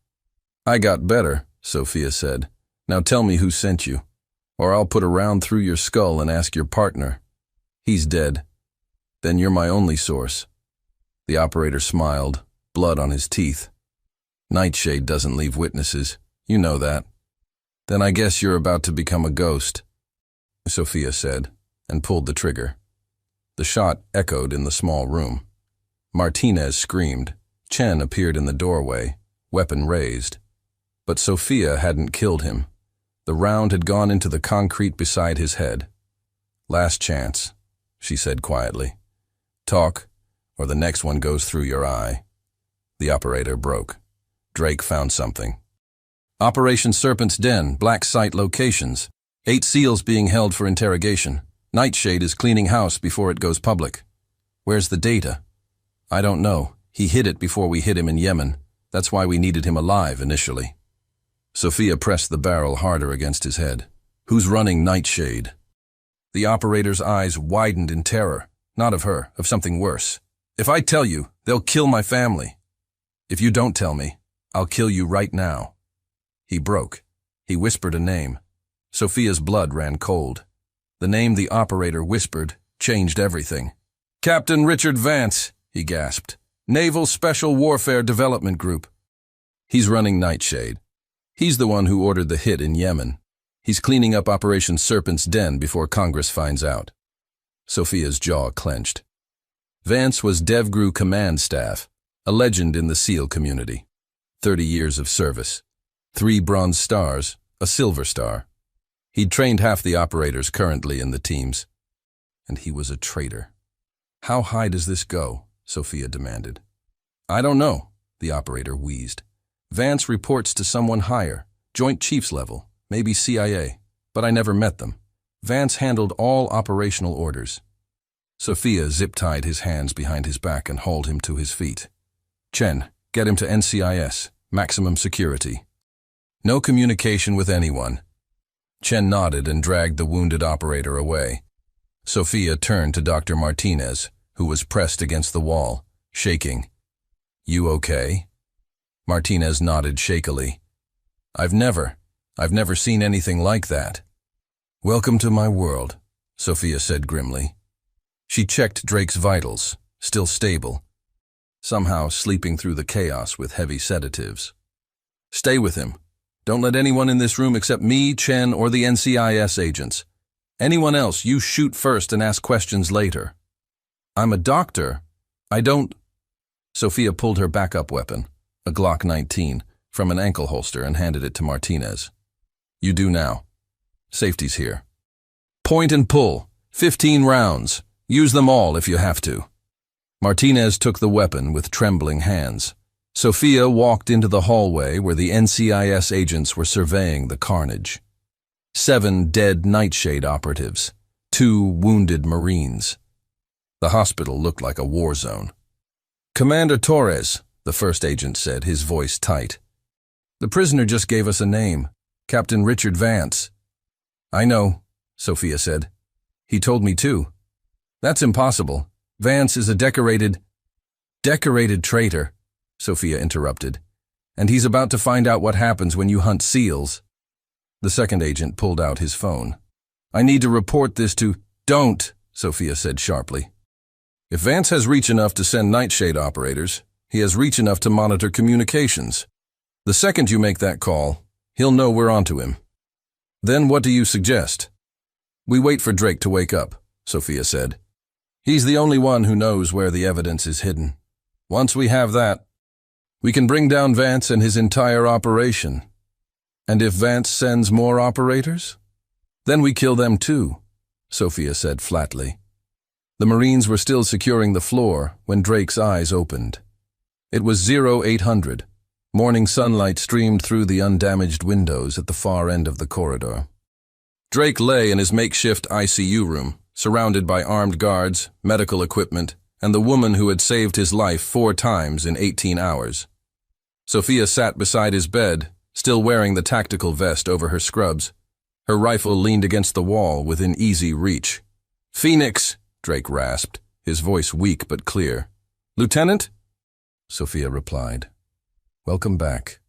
"I got better," Sophia said. "Now tell me who sent you, or I'll put a round through your skull and ask your partner." "He's dead." "Then you're my only source." The operator smiled, blood on his teeth. "Nightshade doesn't leave witnesses. You know that." "Then I guess you're about to become a ghost," Sophia said, and pulled the trigger. The shot echoed in the small room. Martinez screamed. Chen appeared in the doorway, weapon raised. But Sophia hadn't killed him. The round had gone into the concrete beside his head. "Last chance," she said quietly. "Talk, or the next one goes through your eye." The operator broke. Drake found something. "Operation Serpent's Den, black site locations. 8 SEALs being held for interrogation. Nightshade is cleaning house before it goes public." "Where's the data?" "I don't know. He hid it before we hit him in Yemen. That's why we needed him alive initially." Sophia pressed the barrel harder against his head. "Who's running Nightshade?" The operator's eyes widened in terror. Not of her, of something worse. "If I tell you, they'll kill my family. If you don't tell me, I'll kill you right now." He broke. He whispered a name. Sophia's blood ran cold. The name the operator whispered changed everything. "Captain Richard Vance," he gasped. "Naval Special Warfare Development Group." "He's running Nightshade. He's the one who ordered the hit in Yemen. He's cleaning up Operation Serpent's Den before Congress finds out." Sophia's jaw clenched. Vance was DevGru command staff, a legend in the SEAL community. 30 years of service. 3 Bronze Stars, a Silver Star. He'd trained half the operators currently in the teams. And he was a traitor. "How high does this go?" Sophia demanded. "I don't know," the operator wheezed. "Vance reports to someone higher, Joint Chiefs level, maybe CIA, but I never met them. Vance handled all operational orders." Sophia zip-tied his hands behind his back and hauled him to his feet. "Chen, get him to NCIS, maximum security. No communication with anyone." Chen nodded and dragged the wounded operator away. Sophia turned to Dr. Martinez, who was pressed against the wall, shaking. "You okay?" Martinez nodded shakily. I've never seen anything like that." "Welcome to my world," Sophia said grimly. She checked Drake's vitals, still stable, somehow sleeping through the chaos with heavy sedatives. "Stay with him. Don't let anyone in this room except me, Chen, or the NCIS agents. Anyone else, you shoot first and ask questions later." "I'm a doctor. I don't—" Sophia pulled her backup weapon, a Glock 19, from an ankle holster and handed it to Martinez. "You do now. Safety's here. Point and pull. 15 rounds. Use them all if you have to." Martinez took the weapon with trembling hands. Sophia walked into the hallway where the NCIS agents were surveying the carnage. 7 dead Nightshade operatives, 2 wounded Marines. The hospital looked like a war zone. "Commander Torres," the first agent said, his voice tight. "The prisoner just gave us a name, Captain Richard Vance." "I know," Sophia said. "He told me too." "That's impossible. Vance is a decorated traitor," Sophia interrupted. "And he's about to find out what happens when you hunt SEALs." The second agent pulled out his phone. "I need to report this to—" "Don't," Sophia said sharply. "If Vance has reach enough to send Nightshade operators, he has reach enough to monitor communications. The second you make that call, he'll know we're onto him. Then what do you suggest?" "We wait for Drake to wake up," Sophia said. "He's the only one who knows where the evidence is hidden. Once we have that, we can bring down Vance and his entire operation. And if Vance sends more operators, then we kill them too," Sophia said flatly. The Marines were still securing the floor when Drake's eyes opened. It was 0800. Morning sunlight streamed through the undamaged windows at the far end of the corridor. Drake lay in his makeshift ICU room, surrounded by armed guards, medical equipment, and the woman who had saved his life 4 times in 18 hours. Sophia sat beside his bed, still wearing the tactical vest over her scrubs. Her rifle leaned against the wall within easy reach. "Phoenix," Drake rasped, his voice weak but clear. "Lieutenant?" Sophia replied. "Welcome back."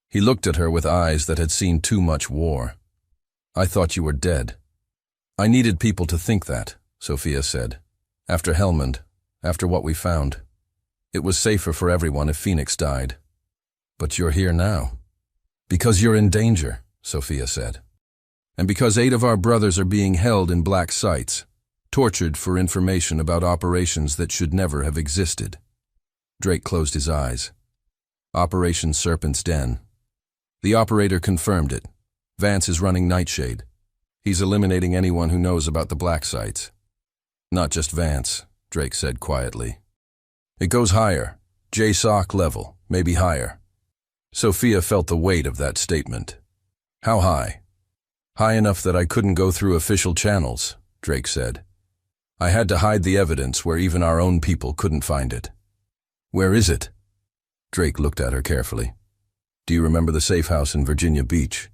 He looked at her with eyes that had seen too much war. "I thought you were dead." "I needed people to think that," Sophia said. "After Helmand, after what we found. It was safer for everyone if Phoenix died. But you're here now." "Because you're in danger," Sophia said. "And because 8 of our brothers are being held in black sites, tortured for information about operations that should never have existed." Drake closed his eyes. "Operation Serpent's Den. The operator confirmed it. Vance is running Nightshade. He's eliminating anyone who knows about the black sites." "Not just Vance," Drake said quietly. "It goes higher, JSOC level, maybe higher." Sophia felt the weight of that statement. "How high?" "High enough that I couldn't go through official channels," Drake said. "I had to hide the evidence where even our own people couldn't find it." "Where is it?" Drake looked at her carefully. "Do you remember the safe house in Virginia Beach?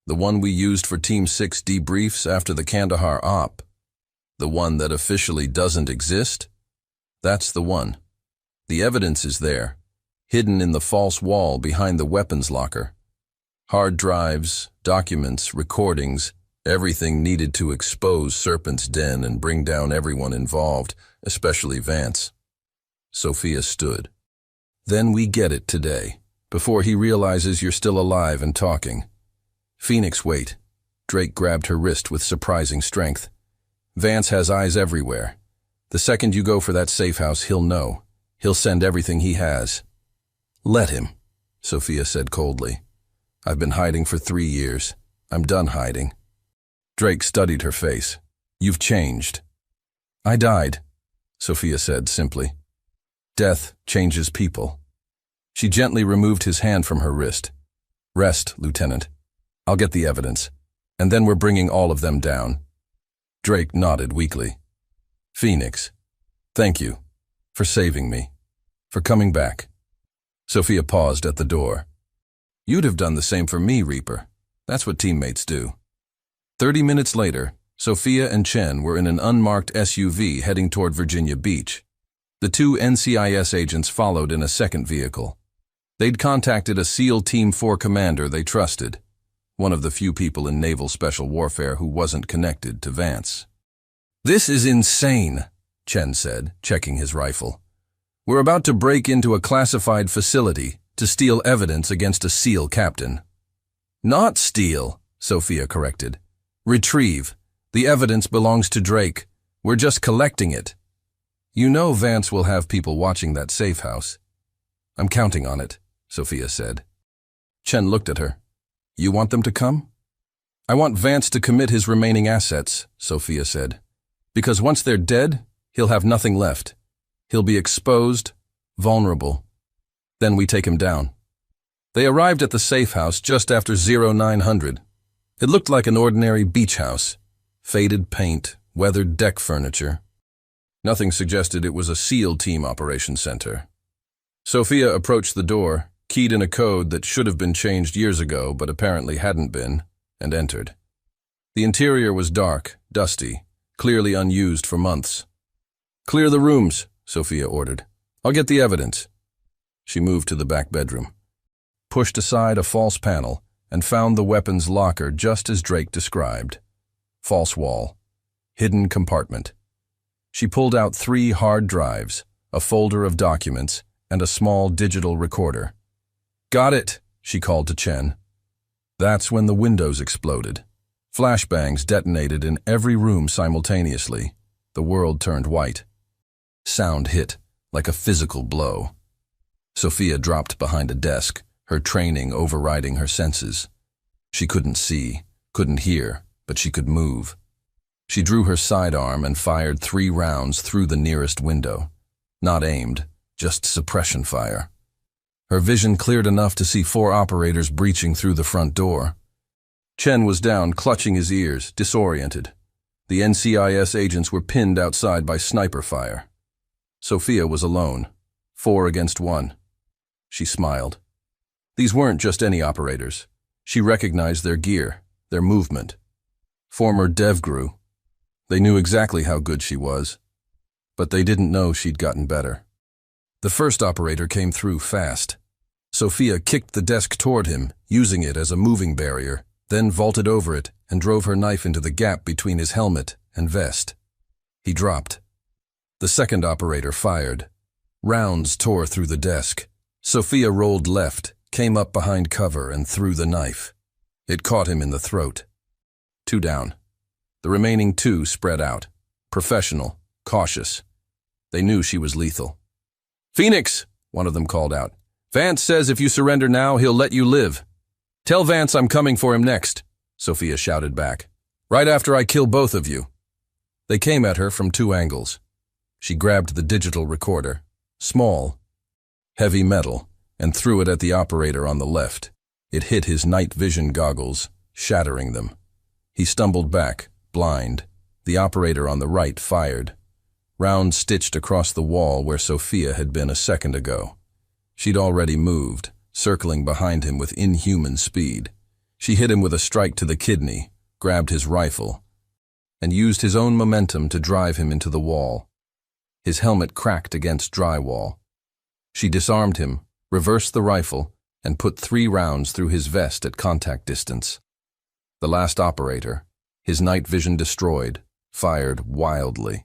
The one we used for Team 6 debriefs after the Kandahar op? The one that officially doesn't exist? That's the one. The evidence is there, hidden in the false wall behind the weapons locker. Hard drives, documents, recordings, everything needed to expose Serpent's Den and bring down everyone involved, especially Vance." Sophia stood. "Then we get it today, before he realizes you're still alive and talking." "Phoenix, wait." Drake grabbed her wrist with surprising strength. "Vance has eyes everywhere. The second you go for that safe house, he'll know. He'll send everything he has." "Let him," Sophia said coldly. "I've been hiding for 3 years. I'm done hiding." Drake studied her face. "You've changed." "I died," Sophia said simply. "Death changes people." She gently removed his hand from her wrist. "Rest, Lieutenant. I'll get the evidence, and then we're bringing all of them down." Drake nodded weakly. "Phoenix, thank you for saving me, for coming back." Sophia paused at the door. "You'd have done the same for me, Reaper. That's what teammates do." 30 minutes later, Sophia and Chen were in an unmarked SUV heading toward Virginia Beach. The 2 NCIS agents followed in a second vehicle. They'd contacted a SEAL Team 4 commander they trusted, one of the few people in naval special warfare who wasn't connected to Vance. "This is insane," Chen said, checking his rifle. "We're about to break into a classified facility to steal evidence against a SEAL captain." "Not steal," Sophia corrected. "Retrieve. The evidence belongs to Drake. We're just collecting it." "You know Vance will have people watching that safe house." "I'm counting on it," Sophia said. Chen looked at her. "You want them to come?" "I want Vance to commit his remaining assets," Sophia said. "Because once they're dead, he'll have nothing left. He'll be exposed, vulnerable. Then we take him down." They arrived at the safe house just after 0900. It looked like an ordinary beach house. Faded paint, weathered deck furniture. Nothing suggested it was a SEAL team operation center. Sophia approached the door, keyed in a code that should have been changed years ago but apparently hadn't been, and entered. The interior was dark, dusty, clearly unused for months. "Clear the rooms," Sophia ordered. "I'll get the evidence." She moved to the back bedroom, pushed aside a false panel, and found the weapons locker just as Drake described. False wall. Hidden compartment. She pulled out 3 hard drives, a folder of documents, and a small digital recorder. "Got it," she called to Chen. That's when the windows exploded. Flashbangs detonated in every room simultaneously. The world turned white. Sound hit, like a physical blow. Sophia dropped behind a desk, her training overriding her senses. She couldn't see, couldn't hear, but she could move. She drew her sidearm and fired 3 rounds through the nearest window. Not aimed, just suppression fire. Her vision cleared enough to see 4 operators breaching through the front door. Chen was down, clutching his ears, disoriented. The NCIS agents were pinned outside by sniper fire. Sophia was alone, 4 against 1. She smiled. These weren't just any operators. She recognized their gear, their movement. Former DevGru. They knew exactly how good she was, but they didn't know she'd gotten better. The first operator came through fast. Sophia kicked the desk toward him, using it as a moving barrier, then vaulted over it and drove her knife into the gap between his helmet and vest. He dropped. The second operator fired. Rounds tore through the desk. Sophia rolled left, came up behind cover and threw the knife. It caught him in the throat. 2 down. The remaining 2 spread out. Professional, cautious. They knew she was lethal. "Phoenix," one of them called out. "Vance says if you surrender now, he'll let you live." "Tell Vance I'm coming for him next," Sophia shouted back. "Right after I kill both of you." They came at her from 2 angles. She grabbed the digital recorder, small, heavy metal, and threw it at the operator on the left. It hit his night vision goggles, shattering them. He stumbled back, blind. The operator on the right fired. Round stitched across the wall where Sophia had been a second ago. She'd already moved, circling behind him with inhuman speed. She hit him with a strike to the kidney, grabbed his rifle, and used his own momentum to drive him into the wall. His helmet cracked against drywall. She disarmed him, reversed the rifle, and put 3 rounds through his vest at contact distance. The last operator, his night vision destroyed, fired wildly.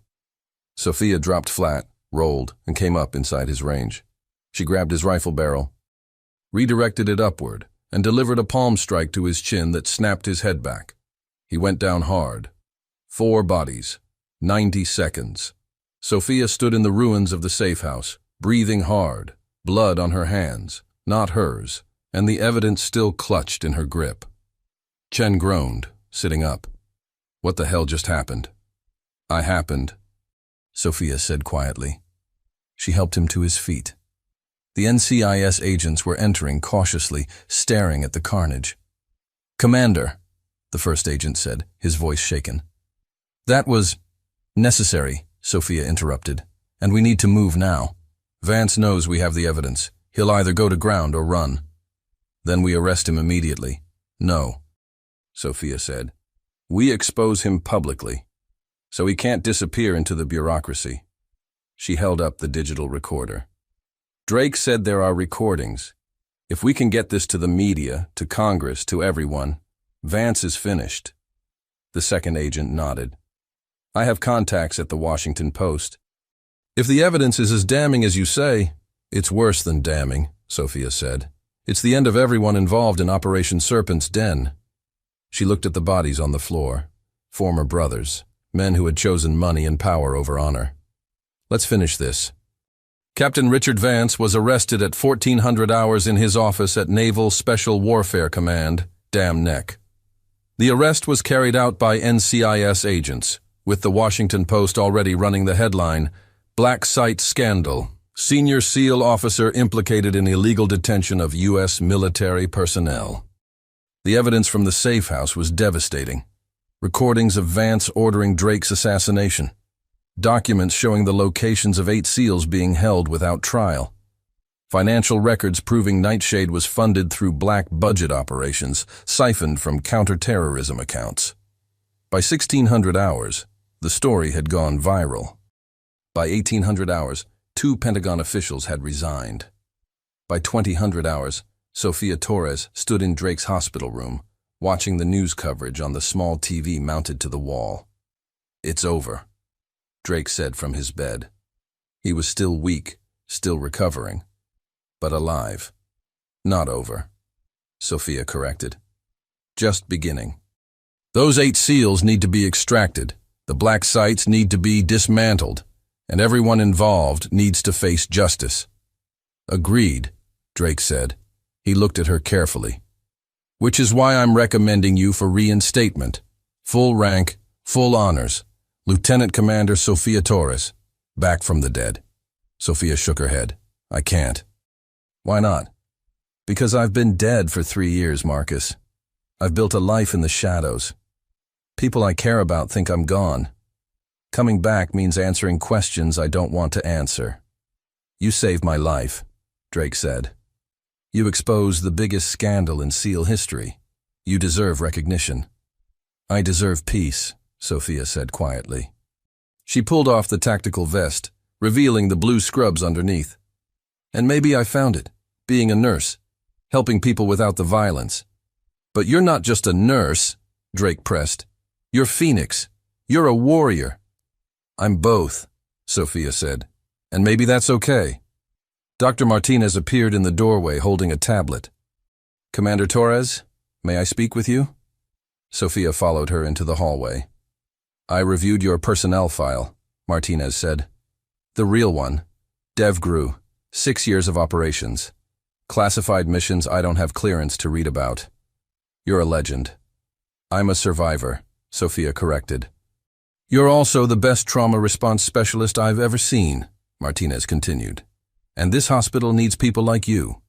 Sophia dropped flat, rolled, and came up inside his range. She grabbed his rifle barrel, redirected it upward, and delivered a palm strike to his chin that snapped his head back. He went down hard. 4 bodies, 90 seconds. Sophia stood in the ruins of the safe house, breathing hard, blood on her hands, not hers, and the evidence still clutched in her grip. Chen groaned, sitting up. "What the hell just happened?" "I happened," Sophia said quietly. She helped him to his feet. The NCIS agents were entering cautiously, staring at the carnage. "Commander," the first agent said, his voice shaken. "That was necessary," Sophia interrupted, "and we need to move now. Vance knows we have the evidence. He'll either go to ground or run. Then we arrest him immediately." "No," Sophia said. "We expose him publicly, so he can't disappear into the bureaucracy." She held up the digital recorder. "Drake said there are recordings. If we can get this to the media, to Congress, to everyone, Vance is finished." The second agent nodded. "I have contacts at the Washington Post." "If the evidence is as damning as you say," "It's worse than damning," Sophia said. "It's the end of everyone involved in Operation Serpent's Den." She looked at the bodies on the floor. Former brothers, men who had chosen money and power over honor. "Let's finish this." Captain Richard Vance was arrested at 1400 hours in his office at Naval Special Warfare Command, Dam Neck. The arrest was carried out by NCIS agents, with the Washington Post already running the headline, "Black Site Scandal. Senior SEAL officer implicated in illegal detention of U.S. military personnel." The evidence from the safe house was devastating. Recordings of Vance ordering Drake's assassination. Documents showing the locations of 8 SEALs being held without trial. Financial records proving Nightshade was funded through black budget operations, siphoned from counter-terrorism accounts. By 1600 hours, the story had gone viral. By 1800 hours, 2 Pentagon officials had resigned. By 2000 hours, Sofia Torres stood in Drake's hospital room, watching the news coverage on the small TV mounted to the wall. "It's over," Drake said from his bed. He was still weak, still recovering, but alive. "Not over," Sofia corrected. "Just beginning. Those 8 SEALs need to be extracted, the black sites need to be dismantled, and everyone involved needs to face justice." "Agreed," Drake said. He looked at her carefully. "Which is why I'm recommending you for reinstatement. Full rank, full honors. Lieutenant Commander Sofia Torres, back from the dead." Sofia shook her head. "I can't." "Why not?" "Because I've been dead for 3 years, Marcus. I've built a life in the shadows. People I care about think I'm gone. Coming back means answering questions I don't want to answer." "You saved my life," Drake said. "You exposed the biggest scandal in SEAL history. You deserve recognition." "I deserve peace," Sofia said quietly. She pulled off the tactical vest, revealing the blue scrubs underneath. "And maybe I found it, being a nurse, helping people without the violence. But you're not just a nurse," Drake pressed. "You're Phoenix. You're a warrior." "I'm both," Sofia said. "And maybe that's okay." Dr. Martinez appeared in the doorway holding a tablet. "Commander Torres, may I speak with you?" Sofia followed her into the hallway. "I reviewed your personnel file," Martinez said. "The real one. DevGru, 6 years of operations. Classified missions I don't have clearance to read about. You're a legend." "I'm a survivor," Sofia corrected. "You're also the best trauma response specialist I've ever seen," Martinez continued. "And this hospital needs people like you.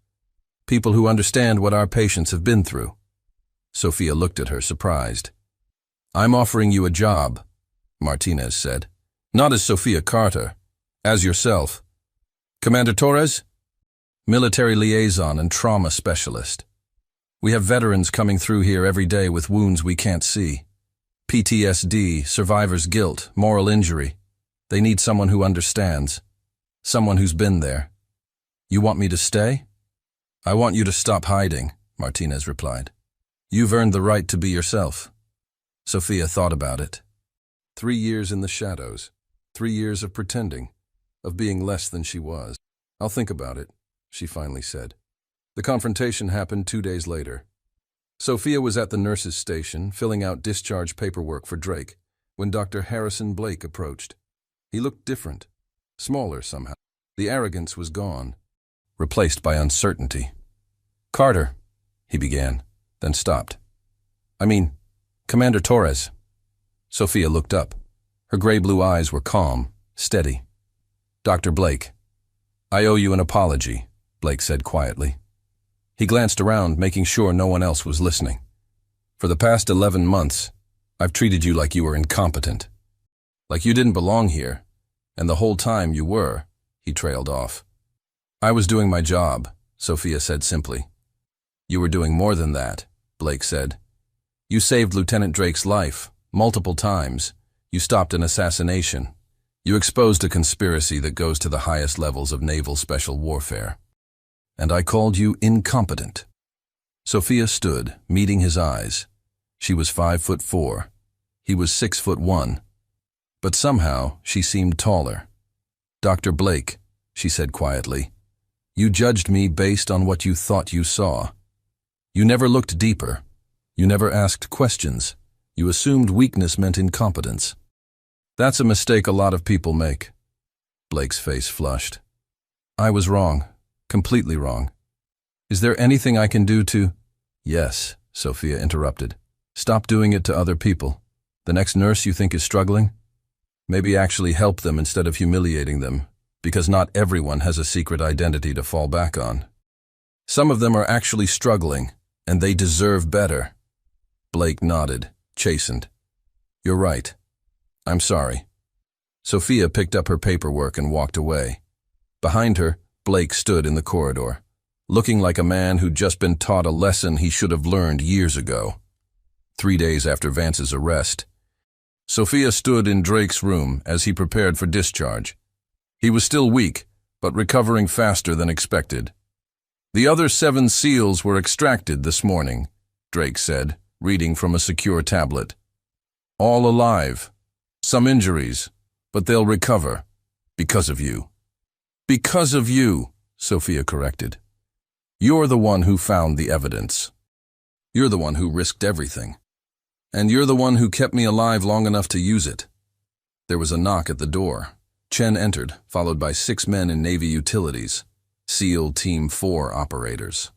People who understand what our patients have been through." Sofia looked at her, surprised. "I'm offering you a job," Martinez said. "Not as Sofia Carter, as yourself. Commander Torres, military liaison and trauma specialist. We have veterans coming through here every day with wounds we can't see. PTSD, survivor's guilt, moral injury. They need someone who understands. Someone who's been there. You want me to stay?" "I want you to stop hiding," Martinez replied. "You've earned the right to be yourself." Sofia thought about it. 3 years in the shadows. 3 years of pretending, of being less than she was. "I'll think about it," she finally said. The confrontation happened 2 days later. Sofia was at the nurse's station, filling out discharge paperwork for Drake, when Dr. Harrison Blake approached. He looked different, smaller somehow. The arrogance was gone, replaced by uncertainty. "Carter," he began, then stopped. Commander Torres." Sofia looked up. Her gray-blue eyes were calm, steady. "Dr. Blake." "I owe you an apology," Blake said quietly. He glanced around, making sure no one else was listening. "For the past 11 months, I've treated you like you were incompetent. Like you didn't belong here, and the whole time you were," he trailed off. "I was doing my job," Sofia said simply. "You were doing more than that," Blake said. "You saved Lieutenant Drake's life, multiple times. You stopped an assassination. You exposed a conspiracy that goes to the highest levels of naval special warfare. And I called you incompetent." Sofia stood, meeting his eyes. She was 5'4". He was 6'1". But somehow she seemed taller. "Dr. Blake," she said quietly, "you judged me based on what you thought you saw. You never looked deeper. You never asked questions. You assumed weakness meant incompetence. That's a mistake a lot of people make." Blake's face flushed. "I was wrong, completely wrong. Is there anything I can do to—" "Yes," Sofia interrupted. "Stop doing it to other people. The next nurse you think is struggling? Maybe actually help them instead of humiliating them, because not everyone has a secret identity to fall back on. Some of them are actually struggling, and they deserve better. Blake nodded, chastened. You're right. I'm sorry. Sophia picked up her paperwork and walked away. Behind her, Blake stood in the corridor, looking like a man who'd just been taught a lesson he should have learned years ago. 3 days after Vance's arrest, Sophia stood in Drake's room as he prepared for discharge. He was still weak, but recovering faster than expected. The other 7 SEALs were extracted this morning, Drake said, reading from a secure tablet. All alive. Some injuries, but they'll recover. Because of you. Because of you, Sophia corrected. You're the one who found the evidence. You're the one who risked everything. And you're the one who kept me alive long enough to use it. There was a knock at the door. Chen entered, followed by 6 men in Navy utilities, SEAL Team 4 operators.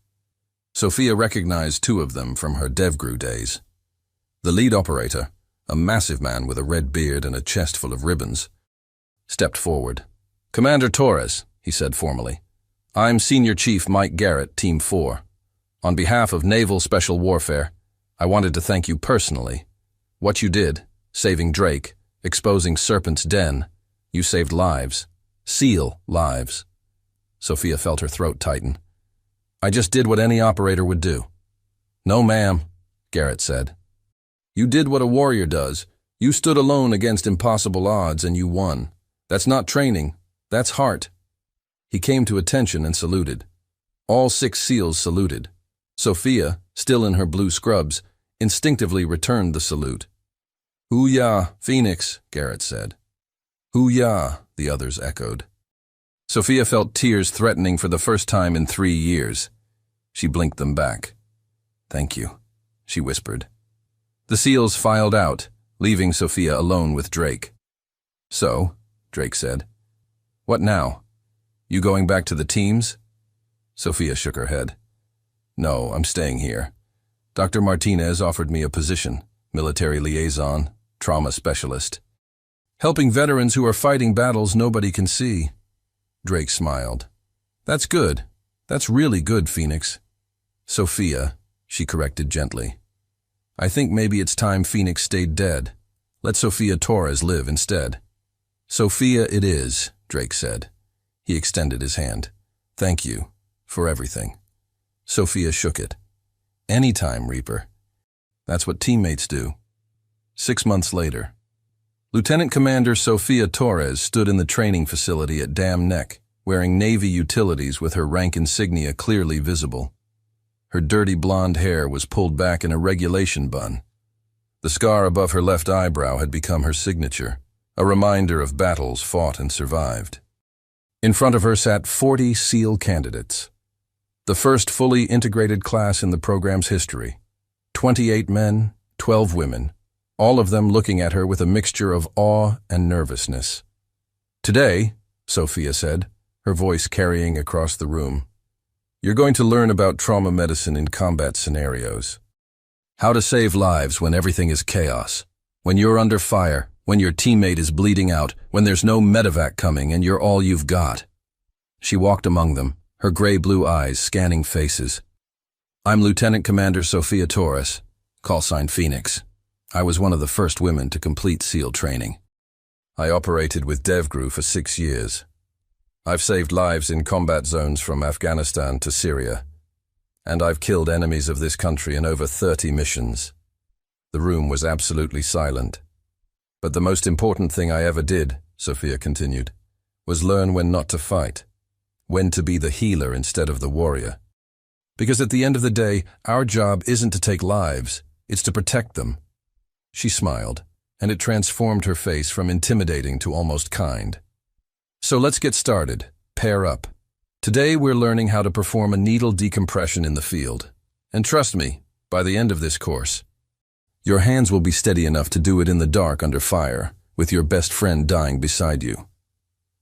Sophia recognized 2 of them from her DevGru days. The lead operator, a massive man with a red beard and a chest full of ribbons, stepped forward. Commander Torres, he said formally, I'm Senior Chief Mike Garrett, Team 4. On behalf of Naval Special Warfare, I wanted to thank you personally. What you did, saving Drake, exposing Serpent's den, you saved lives. SEAL lives. Sophia felt her throat tighten. I just did what any operator would do. No, ma'am, Garrett said. You did what a warrior does. You stood alone against impossible odds and you won. That's not training. That's heart. He came to attention and saluted. All 6 SEALs saluted. Sophia, still in her blue scrubs, instinctively returned the salute. Hoo-yah, Phoenix, Garrett said. Hoo-yah, the others echoed. Sophia felt tears threatening for the first time in 3 years. She blinked them back. Thank you, she whispered. The SEALs filed out, leaving Sophia alone with Drake. So, Drake said, what now? You going back to the teams? Sophia shook her head. No, I'm staying here. Dr. Martinez offered me a position, military liaison, trauma specialist. Helping veterans who are fighting battles nobody can see. Drake smiled. That's good. That's really good, Phoenix. Sophia, she corrected gently. I think maybe it's time Phoenix stayed dead. Let Sophia Torres live instead. Sophia it is, Drake said. He extended his hand. Thank you for everything. Sophia shook it. Anytime, Reaper. That's what teammates do. 6 months later, Lieutenant Commander Sophia Torres stood in the training facility at Dam Neck, wearing Navy utilities with her rank insignia clearly visible. Her dirty blonde hair was pulled back in a regulation bun. The scar above her left eyebrow had become her signature, a reminder of battles fought and survived. In front of her sat 40 SEAL candidates, the first fully integrated class in the program's history. 28 men, 12 women, all of them looking at her with a mixture of awe and nervousness. Today, Sophia said, her voice carrying across the room, you're going to learn about trauma medicine in combat scenarios. How to save lives when everything is chaos, when you're under fire, when your teammate is bleeding out, when there's no medevac coming and you're all you've got. She walked among them, her gray-blue eyes scanning faces. I'm Lieutenant Commander Sophia Torres, call sign Phoenix. I was one of the first women to complete SEAL training. I operated with DevGru for 6 years. I've saved lives in combat zones from Afghanistan to Syria, and I've killed enemies of this country in over 30 missions. The room was absolutely silent. But the most important thing I ever did, Sophia continued, was learn when not to fight, when to be the healer instead of the warrior. Because at the end of the day, our job isn't to take lives, it's to protect them. She smiled, and it transformed her face from intimidating to almost kind. So let's get started. Pair up. Today we're learning how to perform a needle decompression in the field. And trust me, by the end of this course, your hands will be steady enough to do it in the dark under fire, with your best friend dying beside you.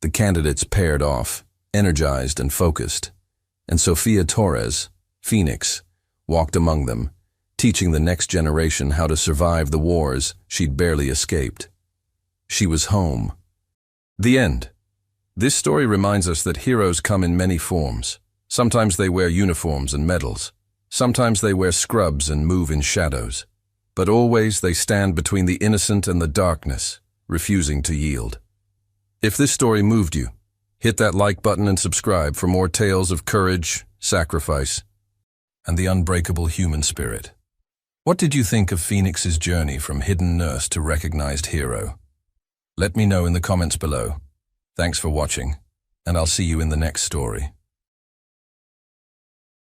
The candidates paired off, energized and focused, and Sophia Torres, Phoenix, walked among them, teaching the next generation how to survive the wars she'd barely escaped. She was home. The end. This story reminds us that heroes come in many forms. Sometimes they wear uniforms and medals. Sometimes they wear scrubs and move in shadows, but always they stand between the innocent and the darkness, refusing to yield. If this story moved you, hit that like button and subscribe for more tales of courage, sacrifice, and the unbreakable human spirit. What did you think of Phoenix's journey from hidden nurse to recognized hero? Let me know in the comments below. Thanks for watching, and I'll see you in the next story.